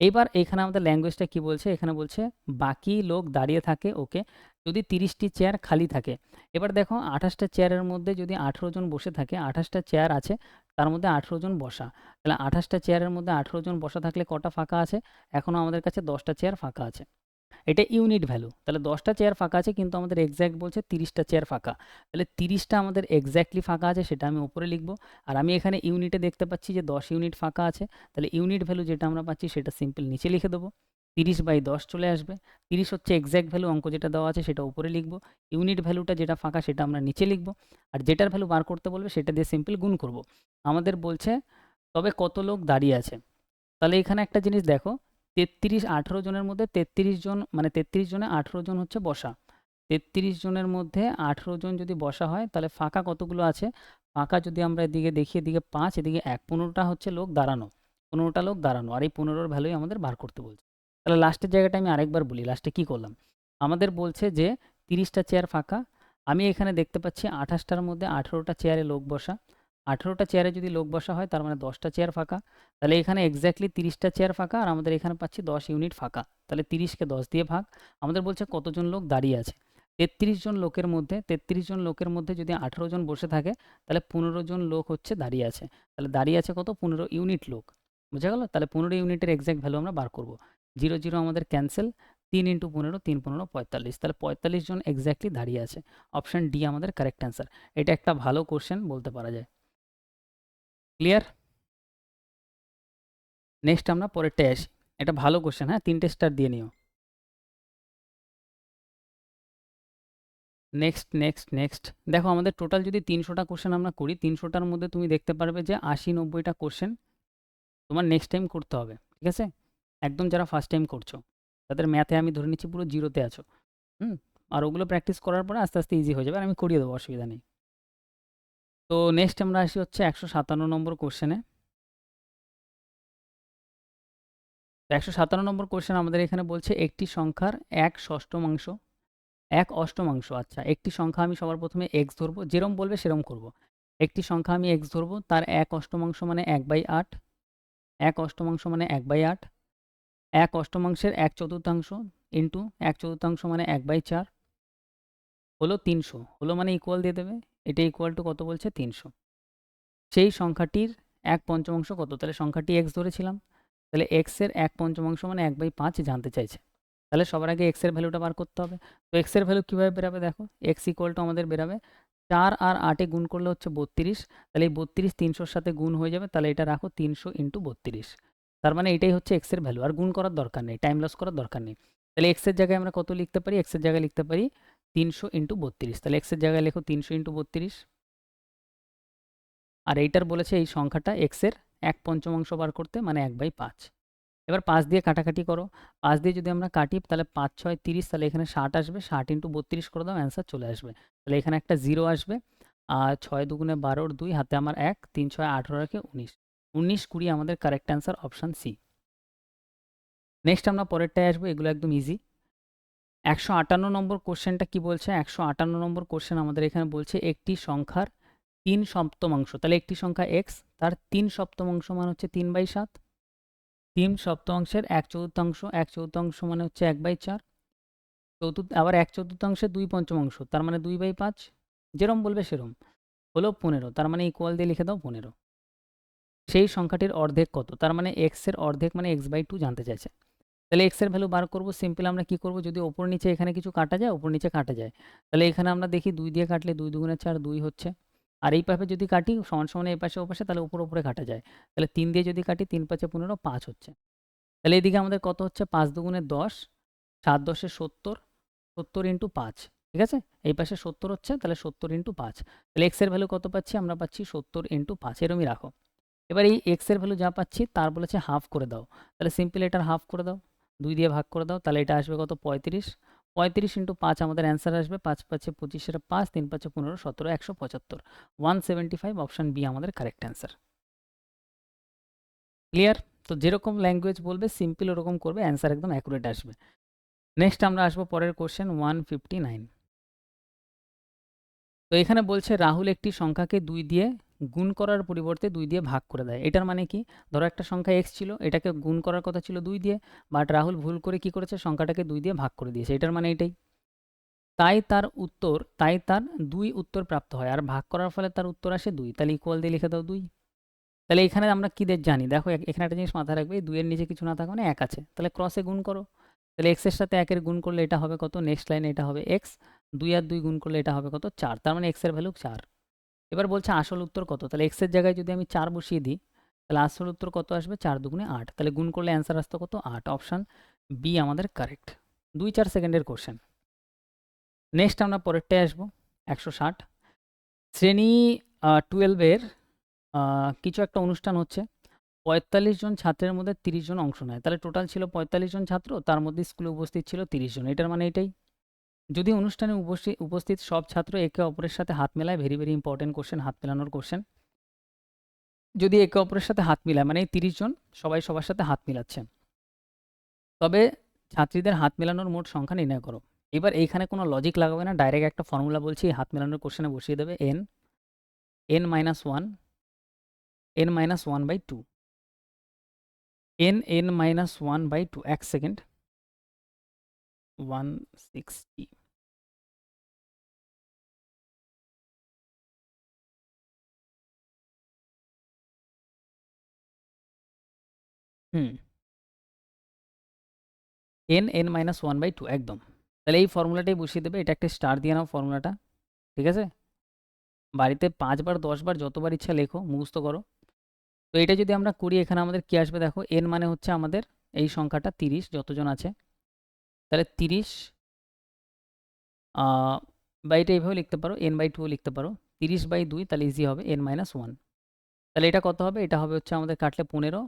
এইবার এখানে আমাদের ল্যাঙ্গুয়েজটা কি বলছে, এখানে বলছে বাকি লোক দাঁড়িয়ে থাকে, ওকে, যদি 30টি চেয়ার খালি থাকে। এবার দেখো 28টা চেয়ারের মধ্যে যদি 18 জন বসে থাকে, 28টা চেয়ার আছে তার মধ্যে 18 জন বসা, তাহলে 28টা চেয়ারের মধ্যে 18 জন বসা থাকলে কটা ফাঁকা আছে? এখনও আমাদের কাছে 10টা চেয়ার ফাঁকা আছে। এটা ইউনিট ভ্যালু, তাহলে 10টা চেয়ার ফাঁকা আছে কিন্তু আমাদের এক্স্যাক্ট বলছে 30টা চেয়ার ফাঁকা, তাহলে 30টা আমাদের এক্স্যাক্টলি ফাঁকা আছে সেটা আমি উপরে লিখব। আর আমি এখানে ইউনিটে দেখতে পাচ্ছি যে 10 ইউনিট ফাঁকা আছে, তাহলে ইউনিট ভ্যালু যেটা আমরা পাচ্ছি সেটা সিম্পল নিচে লিখে দেবো। 30/10 চলে আসবে। 30 হচ্ছে এক্স্যাক্ট ভ্যালু, অঙ্ক যেটা দেওয়া আছে সেটা উপরে লিখব। ইউনিট ভ্যালুটা যেটা ফাঁকা সেটা আমরা নিচে লিখব। আর যেটার ভ্যালু বার করতে বলবে সেটা দিয়ে সিম্পল গুণ করব। আমাদের বলছে তবে কত লোক দাঁড়িয়ে আছে। তাহলে এখানে একটা জিনিস দেখো, 18 জনের মধ্যে 33 জন, মানে 33 জনে 18 জন হচ্ছে বসা। 33 জনের মধ্যে 18 জন যদি বসা হয় তাহলে ফাঁকা কতগুলো আছে? ফাঁকা যদি আমরা এদিকে দেখি, এদিকে 5, এদিকে 1, 15টা হচ্ছে লোক দাঁড়ানো। 15টা লোক দাঁড়ানো, আর এই 15-র ভ্যালুই আমাদের বার করতে বলছে। তাহলে লাস্টের জায়গাটা আমি আরেকবার বলি, লাস্টে কি করলাম। আমাদের বলছে যে 30টা চেয়ার ফাঁকা, আমি এখানে দেখতে পাচ্ছি 28টার মধ্যে 18টা চেয়ারে লোক বসা। 18টা চেয়ারে যদি লোক বসা হয় তার মানে 10টা চেয়ার ফাঁকা। তাহলে এখানে এক্স্যাক্টলি 30টা চেয়ার ফাঁকা, আর আমাদের এখানে পাচ্ছি 10 ইউনিট ফাঁকা। তাহলে 30কে 10 দিয়ে ভাগ। আমাদের বলছে কতজন লোক দাঁড়িয়ে আছে। 33 জন লোকের মধ্যে 33 জন লোকের মধ্যে যদি 18 জন বসে থাকে তাহলে 15 জন লোক হচ্ছে দাঁড়িয়ে আছে। তাহলে দাঁড়িয়ে আছে কত? 15 ইউনিট লোক। বোঝা গেল? তাহলে 15 ইউনিটের এক্স্যাক্ট ভ্যালু আমরা বার করব। 0 0 আমাদের ক্যান্সেল। 3 × 15, 3 15 45। তাহলে 45 জন এক্স্যাক্টলি দাঁড়িয়ে আছে। অপশন ডি আমাদের কারেক্ট অ্যান্সার। এটা একটা ভালো কোশ্চেন বলতে পারা যায়। ক্লিয়ার? নেক্সট আমরা পরেরটায় আসি। এটা ভালো কোশ্চেন, হ্যাঁ, 3টে স্টার দিয়ে নিও। নেক্সট নেক্সট নেক্সট দেখো, আমাদের টোটাল যদি 300টা কোশ্চেন আমরা করি, 300টার মধ্যে তুমি দেখতে পারবে যে 80-90টা কোশ্চেন তোমার নেক্সট টাইম করতে হবে। ঠিক আছে? একদম যারা ফার্স্ট টাইম করছো তাদের ম্যাথে আমি ধরে নিচ্ছি পুরো জিরোতে আছো। হুম। আর ওগুলো প্র্যাকটিস করার পরে আস্তে আস্তে ইজি হয়ে যাবে, আর আমি করিয়ে দেবো, অসুবিধা নেই। তো নেক্সট আমরা আসি হচ্ছে 157 নম্বর কোশ্চেনে। 157 নম্বর কোশ্চেন আমাদের এখানে বলছে একটি সংখ্যার 1/6 1/8, আচ্ছা, একটি সংখ্যা আমি সবার প্রথমে এক্স ধরবো, যেরম বলবে সেরম করব। একটি সংখ্যা আমি এক্স ধরবো, তার 1/8 মানে 1/8, 1/8 মানে 1/8, 1/8 1/4 ইন্টু 1/4 মানে 1/4 হলো 300, হলো মানে ইকুয়াল দিয়ে দেবে। এটা ইকুয়াল টু কত বলছে? 300। সেই সংখ্যাটির 1/5 কত? তাহলে সংখ্যাটি এক্স ধরেছিলাম, তাহলে এক্সের 1/5 মানে 1/5 জানতে চাইছে। তাহলে সবার আগে এক্সের ভ্যালুটা বার করতে হবে। তো এক্সের ভ্যালু কীভাবে বেরাবে দেখো, এক্স ইকুয়াল টু আমাদের বেরাবে 4 আর 8-এ গুণ করলে হচ্ছে 32। তাহলে এই 32 300-র সাথে গুণ হয়ে যাবে, তাহলে এটা রাখো 300 × 32। তার মানে এটাই হচ্ছে এক্সের ভ্যালু, আর গুণ করার দরকার নেই, টাইম লস করার দরকার নেই। তাহলে এক্সের জায়গায় আমরা কত লিখতে পারি? এক্সের জায়গায় লিখতে পারি 300 × 32। তাহলে এক্সের জায়গায় লেখো 300 × 32। আর এইটার বলেছে এই সংখ্যাটা এক্সের 1/5 বার করতে, মানে 1/5। এবার 5 দিয়ে কাটাকাটি করো। 5 দিয়ে যদি আমরা কাটি তাহলে 5 × 6 = 30, তাহলে এখানে 60 আসবে। 60 × 32 করে দাও, অ্যান্সার চলে আসবে। তাহলে এখানে একটা 0 আসবে। আর 6 × 2 = 12, 2 হাতে আমার 1, 3 6 18 রাখে 19, 19 20 আমাদের correct answer, option C. Next আমরা পরেরটায় আসবো, এগুলো একদম ইজি। 158 নম্বর কোশ্চেনটা কি বলছে? 158 নম্বর কোশ্চেন আমাদের এখানে বলছে একটি সংখ্যার 3/7, তাহলে একটি সংখ্যা এক্স, তার 3/7 মান হচ্ছে 3/7। 3/7 1/4, 1/4 মানে হচ্ছে 1/4। আবার 1/4 2/5, তার মানে 2/5। যেরম বলবে সেরম। হলো 15, তার মানে ইকুয়াল দিয়ে লিখে দাও 15। সেই সংখ্যাটির অর্ধেক কত? তার মানে এক্স এর অর্ধেক মানে x/2 জানতে চাইছে। তাহলে এক্স এর ভ্যালু বার করব। সিম্পল আমরা কি করব, যদি ওপর নিচে এখানে কিছু কাটা যায়, ওপর নিচে কাটা যায়। তাহলে এখানে আমরা দেখি 2 দিয়ে কাটলে 2 2 × 4 2 হচ্ছে। আর এইভাবে যদি কাটি সমান সমান এই পাশে ও পাশে, তাহলে উপরে কাটা যায়। তাহলে 3 দিয়ে যদি কাটি 3 5 15 5 হচ্ছে। তাহলে এদিকে আমাদের কত হচ্ছে? 5 2 × 10, 7 10 70, 70 × 5। ঠিক আছে? এই পাশে 70 হচ্ছে, তাহলে 70 × 5। তাহলে এক্স এর ভ্যালু কত পাচ্ছি? আমরা পাচ্ছি 70 × 5, এরমই রাখো। এবার এই এক্স এর ভ্যালু যা পাচ্ছি তার বলেছে হাফ করে দাও। তাহলে সিম্পল এটার হাফ করে দাও, 2 দিয়ে ভাগ করে দাও, তাহলে এটা আসবে কত? 35। 35 × 5 আমাদের অ্যান্সার আসবে 5 5 25 5, 3 5 15 17 175, 175, অপশান বি আমাদের কারেক্ট অ্যান্সার। ক্লিয়ার? তো যেরকম ল্যাঙ্গুয়েজ বলবে সিম্পল ওরকম করবে, অ্যান্সার একদম অ্যাকুরেট আসবে। নেক্সট আমরা আসবো পরের কোশ্চেন 159। তো এখানে বলছে রাহুল একটি সংখ্যাকে 2 দিয়ে গুণ করার পরিবর্তে 2 দিয়ে ভাগ করে দেয়। এটার মানে কি? ধরো একটা সংখ্যা x ছিল, এটাকে গুণ করার কথা ছিল 2 দিয়ে, বাট রাহুল ভুল করে কি করেছে? সংখ্যাটাকে 2 দিয়ে ভাগ করে দিয়েছে। এটার মানে এটাই। তাই তার 2 উত্তর প্রাপ্ত হয়, আর ভাগ করার ফলে তার উত্তর আসে 2। তাহলে ইকুয়াল দিয়ে লিখে দাও 2। তাহলে এখানে আমরা কি জানি দেখো, এখানে একটা জিনিস মাথায় রাখবে, 2 এর নিচে কিছু না থাকা মানে 1 আছে, তাহলে ক্রসে গুণ করো। তাহলে x এর সাথে 1 এর গুণ করলে এটা হবে কত? নেক্সট লাইনে এটা হবে x, 2 আর 2 গুণ করলে এটা হবে কত? 4, তার মানে x এর ভ্যালু 4। এবার বলছে আসল উত্তর কত? তাহলে x এর জায়গায় যদি আমি 4 বসিয়ে দিই, তাহলে আসল উত্তর কত আসবে? 4 2 × 8, তাহলে গুণ করলে অ্যান্সার আসতো কত? 8, অপশান বি আমাদের কারেক্ট। 2-4 সেকেন্ডের কোশ্চেন। নেক্সট আমরা পরেরটায় আসবো। 160 শ্রেণী 12 এর কিছু একটা অনুষ্ঠান হচ্ছে। 45 জন ছাত্রের মধ্যে 30 জন অংশ নেয়। তাহলে টোটাল ছিল 45 জন ছাত্র, তার মধ্যে স্কুলে উপস্থিত ছিল 30 জন। এটার মানে এটাই। যদি অনুষ্ঠানে উপস্থিত সব ছাত্র একে অপরের সাথে হাত মেলায়, ভেরি ভেরি ইম্পর্টেন্ট কোশ্চেন, হাত মেলানোর কোশ্চেন। যদি একে অপরের সাথে হাত মিলায়, মানে এই 30 জন সবাই সবার সাথে হাত মিলাচ্ছে, তবে ছাত্রীদের হাত মেলানোর মোট সংখ্যা নির্ণয় করো। এবার এইখানে কোনো লজিক লাগাবে না, ডাইরেক্ট একটা ফর্মুলা বলছি, হাত মেলানোর কোশ্চেনে বসিয়ে দেবে n minus 1 by 2, n minus 1 by 2, 1 second, 160। Hmm, n minus 1 by 2 একদম। তাহলে এই ফর্মুলাটাই বসিয়ে দেবে, এটা একটা স্টার দিয়ে নাও ফর্মুলাটা, ঠিক আছে? বাড়িতে 5 বার 10 বার যতবার ইচ্ছা লেখো, মুখস্থ করো। তো এটা যদি আমরা করি, এখানে আমাদের কি আসবে দেখো, n মানে হচ্ছে আমাদের এই সংখ্যাটা 30 যতজন আছে, তাহলে 30 বা এটা এইভাবে লিখতে পারো, n by 2 লিখতে পারো, 30 by 2, তাহলে ইজি হবে n minus 1। তাহলে এটা কত হবে? এটা হবে হচ্ছে আমাদের কাটলে 15,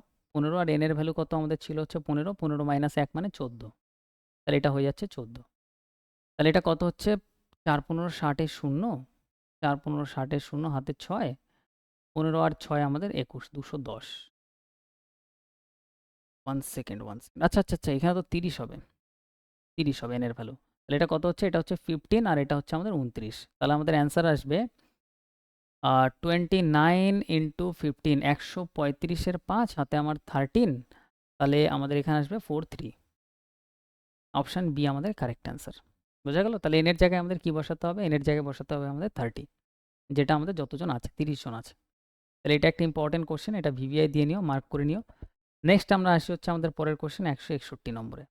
আর n এর ভ্যালু কত আমাদের ছিল হচ্ছে 15, 15 minus 1 মানে 14, তাহলে এটা হয়ে যাচ্ছে 14। তাহলে এটা কত হচ্ছে? 4 15 60 এর 0, 4 15 60 এর 0 হাতে 6, 15 আর 6 আমাদের 21, 210। 1 সেকেন্ড, 1 সেকেন্ড, আচ্ছা আচ্ছা আচ্ছা, এখানে তো 30 হবে, 30 হবে n এর ভ্যালু। তাহলে এটা কত হচ্ছে? এটা হচ্ছে 15 আর এটা হচ্ছে আমাদের 29। তাহলে আমাদের অ্যান্সার আসবে 29 ইন্টু 15, 135-এর 5 হাতে আমার 13, তাহলে আমাদের এখানে আসবে 43। অপশান বি আমাদের কারেক্ট অ্যান্সার। বোঝা গেল? তাহলে এনের জায়গায় আমাদের কি বসাতে হবে? এনের জায়গায় বসাতে হবে আমাদের 30, যেটা আমাদের যতজন আছে, 30 জন আছে। তাহলে এটা একটা ইম্পর্টেন্ট কোশ্চেন, এটা ভিভিআই দিয়ে নিও, মার্ক করে নিও। নেক্সট আমরা আসি হচ্ছে আমাদের পরের কোশ্চেন 161 নম্বরে।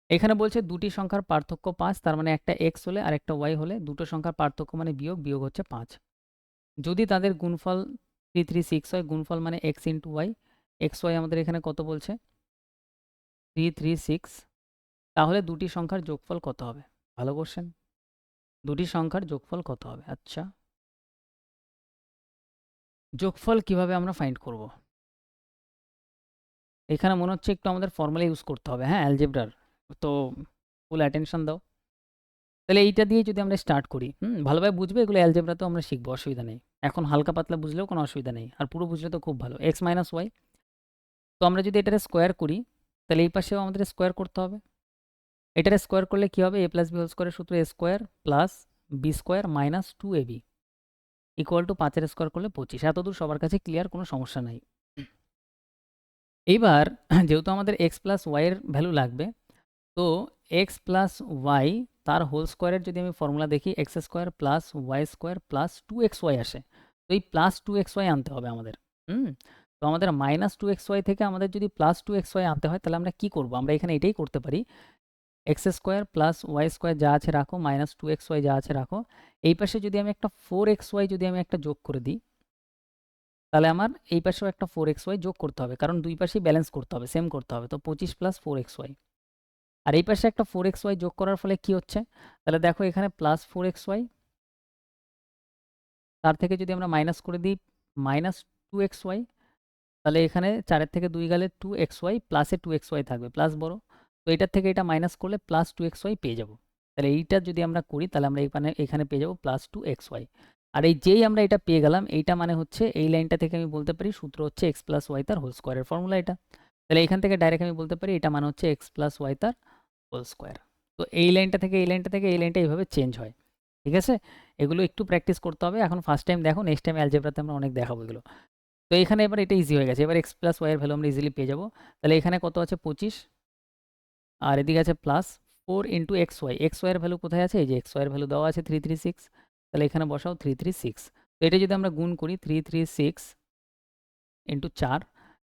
এখানে বলছে দুটি সংখ্যার পার্থক্য 5, তার মানে একটা x হলে আর একটা y হলে দুটো সংখ্যার পার্থক্য মানে বিয়োগ, বিয়োগ হচ্ছে 5। যদি তাদের গুণফল 336 হয়, গুণফল মানে x ইন্টু y, xy আমাদের এখানে কত বলছে? 336, তাহলে দুটি সংখ্যার যোগফল কত হবে? ভালো কোশ্চেন। দুটি সংখ্যার যোগফল কত হবে? আচ্ছা, যোগফল কিভাবে আমরা ফাইন্ড করব? এখানে মনে হচ্ছে একটু আমাদের ফর্মুলা ইউজ করতে হবে, হ্যাঁ, অ্যালজেব্রার। তো ফুল অ্যাটেনশন দাও। তাহলে এইটা দিয়ে যদি আমরা স্টার্ট করি, ভালোভাবে বুঝবে, এগুলো অ্যালজেব্রাতেও আমরা শিখবো, অসুবিধা নেই। এখন হালকা পাতলা বুঝলেও কোনো অসুবিধা নেই, আর পুরো বুঝলে তো খুব ভালো। x মাইনাস ওয়াই, তো আমরা যদি এটার স্কোয়ার করি, তাহলে এই পাশেও আমাদের স্কোয়ার করতে হবে। এটার স্কোয়ার করলে কি হবে? a প্লাস বি হোল স্কোয়ারের সূত্র a square plus b square minus 2ab equal to 5-এর স্কোয়ার করলে 25। এতদূর সবার কাছে ক্লিয়ার, কোনো সমস্যা নাই। এইবার যেহেতু আমাদের x প্লাস ওয়াইয়ের ভ্যালু লাগবে, তো এক্স প্লাস ওয়াই তার হোল স্কোয়ারের যদি আমি ফর্মুলা দেখি, x square plus y square plus 2xy আসে। তো এই প্লাস 2xy আনতে হবে আমাদের। তো আমাদের মাইনাস 2xy থেকে আমাদের যদি প্লাস 2xy আনতে হয়, তাহলে আমরা কি করব? আমরা এখানে এটাই করতে পারি, x square plus y square যা আছে রাখো, মাইনাস 2xy যা আছে রাখো। এই পাশে যদি আমি একটা 4xy যদি আমি একটা যোগ করে দিই, তাহলে আমার এই পাশেও একটা 4xy যোগ করতে হবে, কারণ দুই পাশেই ব্যালেন্স করতে হবে, সেম করতে হবে। তো 25 প্লাস 4xy, আর এই পাশে একটা 4xy যোগ করার ফলে কি হচ্ছে? তাহলে দেখো এখানে প্লাস 4xy, তার থেকে যদি আমরা মাইনাস করে দিই মাইনাস 2xy, তাহলে এখানে 4-এর থেকে 2 গেলে 2xy, প্লাসে 2xy থাকবে, প্লাস বড়। তো এটার থেকে এটা মাইনাস করলে প্লাস 2xy পেয়ে যাব। তাহলে এইটা যদি আমরা করি, তাহলে আমরা এখানে পেয়ে যাব প্লাস 2xy। আর এই যেই আমরা এটা পেয়ে গেলাম, এইটা মানে হচ্ছে এই লাইনটা থেকে আমি বলতে পারি সূত্র হচ্ছে এক্স প্লাস ওয়াই তার হোল স্কোয়ারের ফর্মুলা এটা। তাহলে এখান থেকে ডাইরেক্ট আমি বলতে পারি এটা মানে হচ্ছে এক্স প্লাস ওয়াই তার হোল স্কোয়ার। তো এই লাইনটা থেকে এই লাইনটা থেকে এই লাইনটা এইভাবে চেঞ্জ হয়, ঠিক আছে? এগুলো একটু প্র্যাকটিস করতে হবে। এখন ফার্স্ট টাইম দেখো, নেক্সট টাইম অ্যালজেব্রাতে আমরা অনেক দেখাবো এগুলো। তো এখানে এবার এটা ইজি হয়ে গেছে, এবার এক্স প্লাস ওয়াই এর ভ্যালু আমরা ইজিলি পেয়ে যাবো। তাহলে এখানে কত আছে? 25, আর এদিকে আছে প্লাস 4 ইন্টু xy। xy এর ভ্যালু কোথায় আছে? এই যে xy এর ভ্যালু দেওয়া আছে 336, তাহলে এখানে বসাও 336। তো এটা যদি আমরা গুণ করি, 336 ইন্টু 4,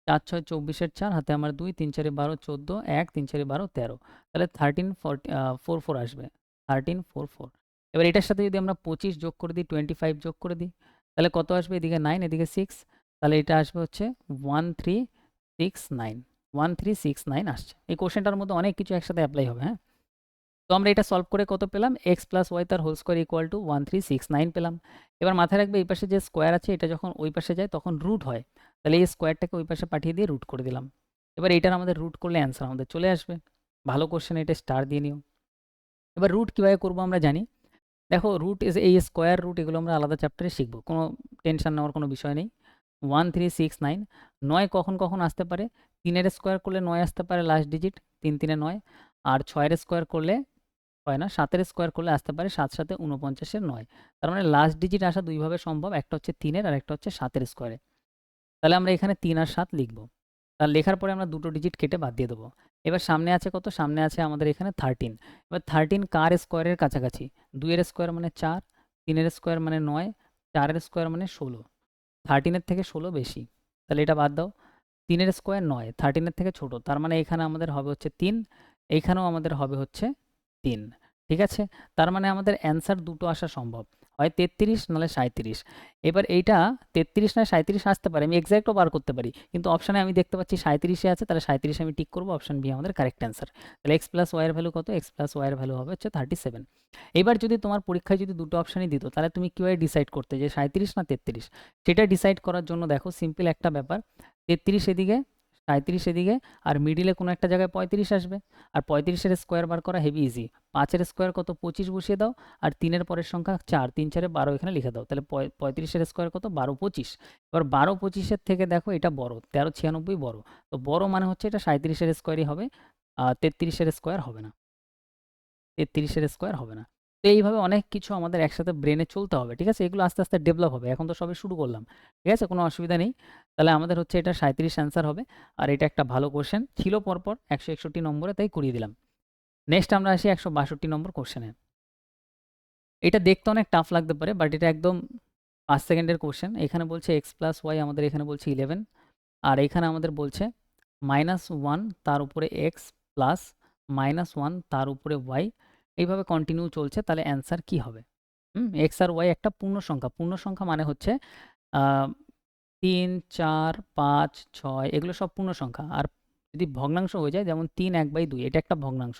4 6 24-এর 4 হাতে আমার 2, 3 4 12 14, 1 3 4 12 13, তাহলে 1344 আসবে, 1344। এবার এটার সাথে যদি আমরা 25 যোগ করে দিই, 25 যোগ করে দিই, তাহলে কত আসবে? এদিকে 9, এদিকে 6, তাহলে এটা আসবে হচ্ছে 1369, 1369 আসছে। এই কোশ্চেনটার মধ্যে অনেক কিছু একসাথে অ্যাপ্লাই হবে। হ্যাঁ, তো আমরা এটা সলভ করে কত পেলাম, এক্স প্লাস ওয়াই তার হোল স্কোয়ার ইকুয়াল টু 1369 পেলাম। এবার মাথায় রাখবে এই পাশে যে স্কোয়ার আছে এটা যখন ওই পাশে যায় তখন রুট হয়, তাহলে এই স্কোয়ারটাকে ওই পাশে পাঠিয়ে দিয়ে রুট করে দিলাম। এবার এইটার আমাদের রুট করলে অ্যান্সার আমাদের চলে আসবে। ভালো কোশ্চেন, এটা স্টার দিয়ে নিও। এবার রুট কীভাবে করবো আমরা জানি। দেখো রুট এই স্কোয়ার রুট এগুলো আমরা আলাদা চ্যাপ্টারে শিখবো, কোনো টেনশন নেওয়ার কোনো বিষয় নেই। 1369 9 কখন কখন আসতে পারে, 3-এর স্কোয়ার করলে 9 আসতে পারে লাস্ট ডিজিট, 3 3 9, আর 6-এর স্কোয়ার করলে হয় না, 7-এর স্কোয়ার করলে আসতে পারে 7 7 49-এর 9। তার মানে লাস্ট ডিজিট আসা দুইভাবে সম্ভব, একটা হচ্ছে 3-এর আর একটা হচ্ছে 7-এর স্কোয়ারে। তাহলে আমরা এখানে 3 আর 7 লিখব। তার লেখার পরে আমরা দুটো ডিজিট কেটে বাদ দিয়ে দেবো। এবার সামনে আছে কত, সামনে আছে আমাদের এখানে 13। এবার 13 কার স্কোয়ারের কাছাকাছি, 2-এর স্কোয়ার মানে 4, 3-এর স্কোয়ার মানে 9, 4-এর স্কোয়ার মানে 16। 13-এর থেকে 16 বেশি, তাহলে এটা বাদ দাও। 3-এর স্কোয়ার 9, 13-এর থেকে ছোট, তার মানে এখানে আমাদের হবে হচ্ছে 3, এইখানেও আমাদের হবে হচ্ছে 3। ঠিক আছে, তার মানে আমাদের অ্যান্সার দুটো আসা সম্ভব, হয় 33 নাহলে 37। এবার এইটা 33 না 37 আসতে পারে, আমি এক্স্যাক্টও বার করতে পারি, কিন্তু অপশানে আমি দেখতে পাচ্ছি 37-এ আছে, তাহলে 37 আমি টিক করবো, অপশান বি আমাদের কারেক্ট অ্যান্সার। তাহলে এক্স প্লাস ওয়াইয়ের ভ্যালু কত, এক্স প্লাস ওয়াইয়ের ভ্যালু হবে হচ্ছে 37। এবার যদি তোমার পরীক্ষায় যদি দুটো অপশানই দিত, তাহলে তুমি কীভাবে ডিসাইড করতে যে 37 না 33? সেটা ডিসাইড করার জন্য দেখো সিম্পল একটা ব্যাপার, 33 এদিকে 37 এদিকে, আর মিডিলে কোনো একটা জায়গায় 35 আসবে, আর 35-এর স্কোয়ার বার করা হেভি ইজি। 5-এর স্কোয়ার কত, 25 বসিয়ে দাও, আর 3-এর পরের সংখ্যা 4, 3 4 12 এখানে লিখে দাও, তাহলে 35-এর স্কোয়ার কত, 12 25। এবার 12 25-এর থেকে দেখো এটা বড়, 13 96 বড়, তো বড় মানে হচ্ছে এটা 37-এর স্কোয়ারই হবে, 33-এর স্কোয়ার হবে না, 33-এর স্কোয়ার হবে না। তো এইভাবে অনেক কিছু আমাদের একসাথে ব্রেনে চলতে হবে, ঠিক আছে, এগুলো আস্তে আস্তে ডেভেলপ হবে, এখন তো সবে শুরু করলাম, ঠিক আছে, কোনো অসুবিধা নেই। তাহলে আমাদের হচ্ছে এটা 37 অ্যান্সার হবে, আর এটা একটা ভালো কোশ্চেন ছিল পরপর 161 নম্বরে, তাই করিয়ে দিলাম। নেক্সট আমরা আসি 162 নম্বর কোশ্চেনে। এটা দেখতে অনেক টাফ লাগতে পারে, বাট এটা একদম 5 সেকেন্ডের কোশ্চেন। এখানে বলছে এক্স প্লাস ওয়াই, আমাদের এখানে বলছে 11, আর এখানে আমাদের বলছে -1 তার উপরে এক্স প্লাস -1 তার উপরে ওয়াই, এইভাবে কন্টিনিউ চলছে, তাহলে অ্যান্সার কি হবে? এক্স আর ওয়াই একটা পূর্ণ সংখ্যা, পূর্ণ সংখ্যা মানে হচ্ছে 3 4 5 6 এগুলো সব পূর্ণ সংখ্যা, আর যদি ভগ্নাংশ হয়ে যায় যেমন 3 1/2 এটা একটা ভগ্নাংশ,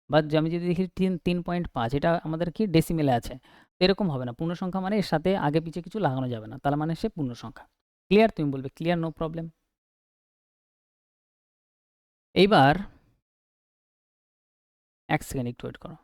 বা আমি যদি দেখি 3.5 এটা আমাদের কি ডেসিমেলে আছে, তো এরকম হবে না। পূর্ণ সংখ্যা মানে এর সাথে আগে পিছে কিছু লাগানো যাবে না, তার মানে সে পূর্ণ সংখ্যা। ক্লিয়ার? তুমি বলবে ক্লিয়ার, নো প্রবলেম। এইবার 1 সেকেন্ড একটু ওয়েট করো।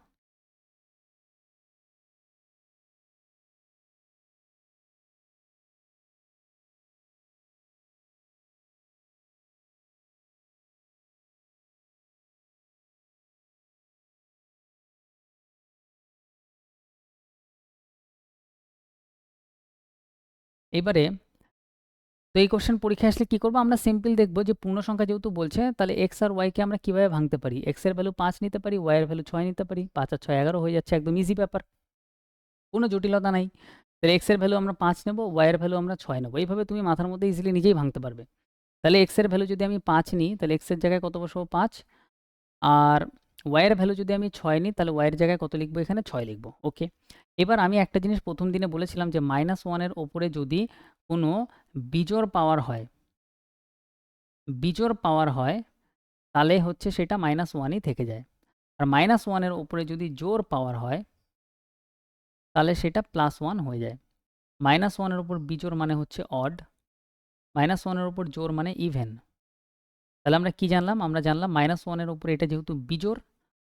এবারে তো এই কোশ্চেন পরীক্ষায় আসলে কি করবো, আমরা সিম্পল দেখবো যে পূর্ণ সংখ্যা যেহেতু বলছে, তাহলে এক্স আর ওয়াইকে আমরা কিভাবে ভাঙতে পারি। এক্স এর ভ্যালু 5 নিতে পারি, ওয়াই এর ভ্যালু 6 নিতে পারি, 5 আর 6 11 হয়ে যাচ্ছে, একদম ইজি ব্যাপার, কোনো জটিলতা নাই। তাহলে এক্স এর ভ্যালু আমরা 5 নেব, ওয়াই এর ভ্যালু আমরা 6 নেব, এইভাবে তুমি মাথার মধ্যে ইজিলি নিজেই ভাঙতে পারবে। তাহলে এক্স এর ভ্যালু যদি আমি 5 নিই, তাহলে এক্স এর জায়গায় কত বসাবো, 5, আর ওয়াই এর ভ্যালু যদি আমি 6 নিই, তাহলে ওয়াই এর জায়গায় কত লিখবো, এখানে 6 লিখবো। ওকে, এবার আমি একটা জিনিস প্রথম দিনে বলেছিলাম যে -1 এর ওপরে যদি কোনো বিজোড় পাওয়ার হয়, বিজোড় পাওয়ার হয়, তাহলে হচ্ছে সেটা -1ই থেকে যায়, আর -1 এর উপরে যদি জোড় পাওয়ার হয়, তাহলে সেটা +1 হয়ে যায়। -1 এর উপর বিজোড় মানে হচ্ছে অড, -1 এর উপর জোড় মানে ইভেন। তাহলে আমরা কি জানলাম, আমরা জানলাম -1 এর উপরে এটা যেহেতু বিজোড়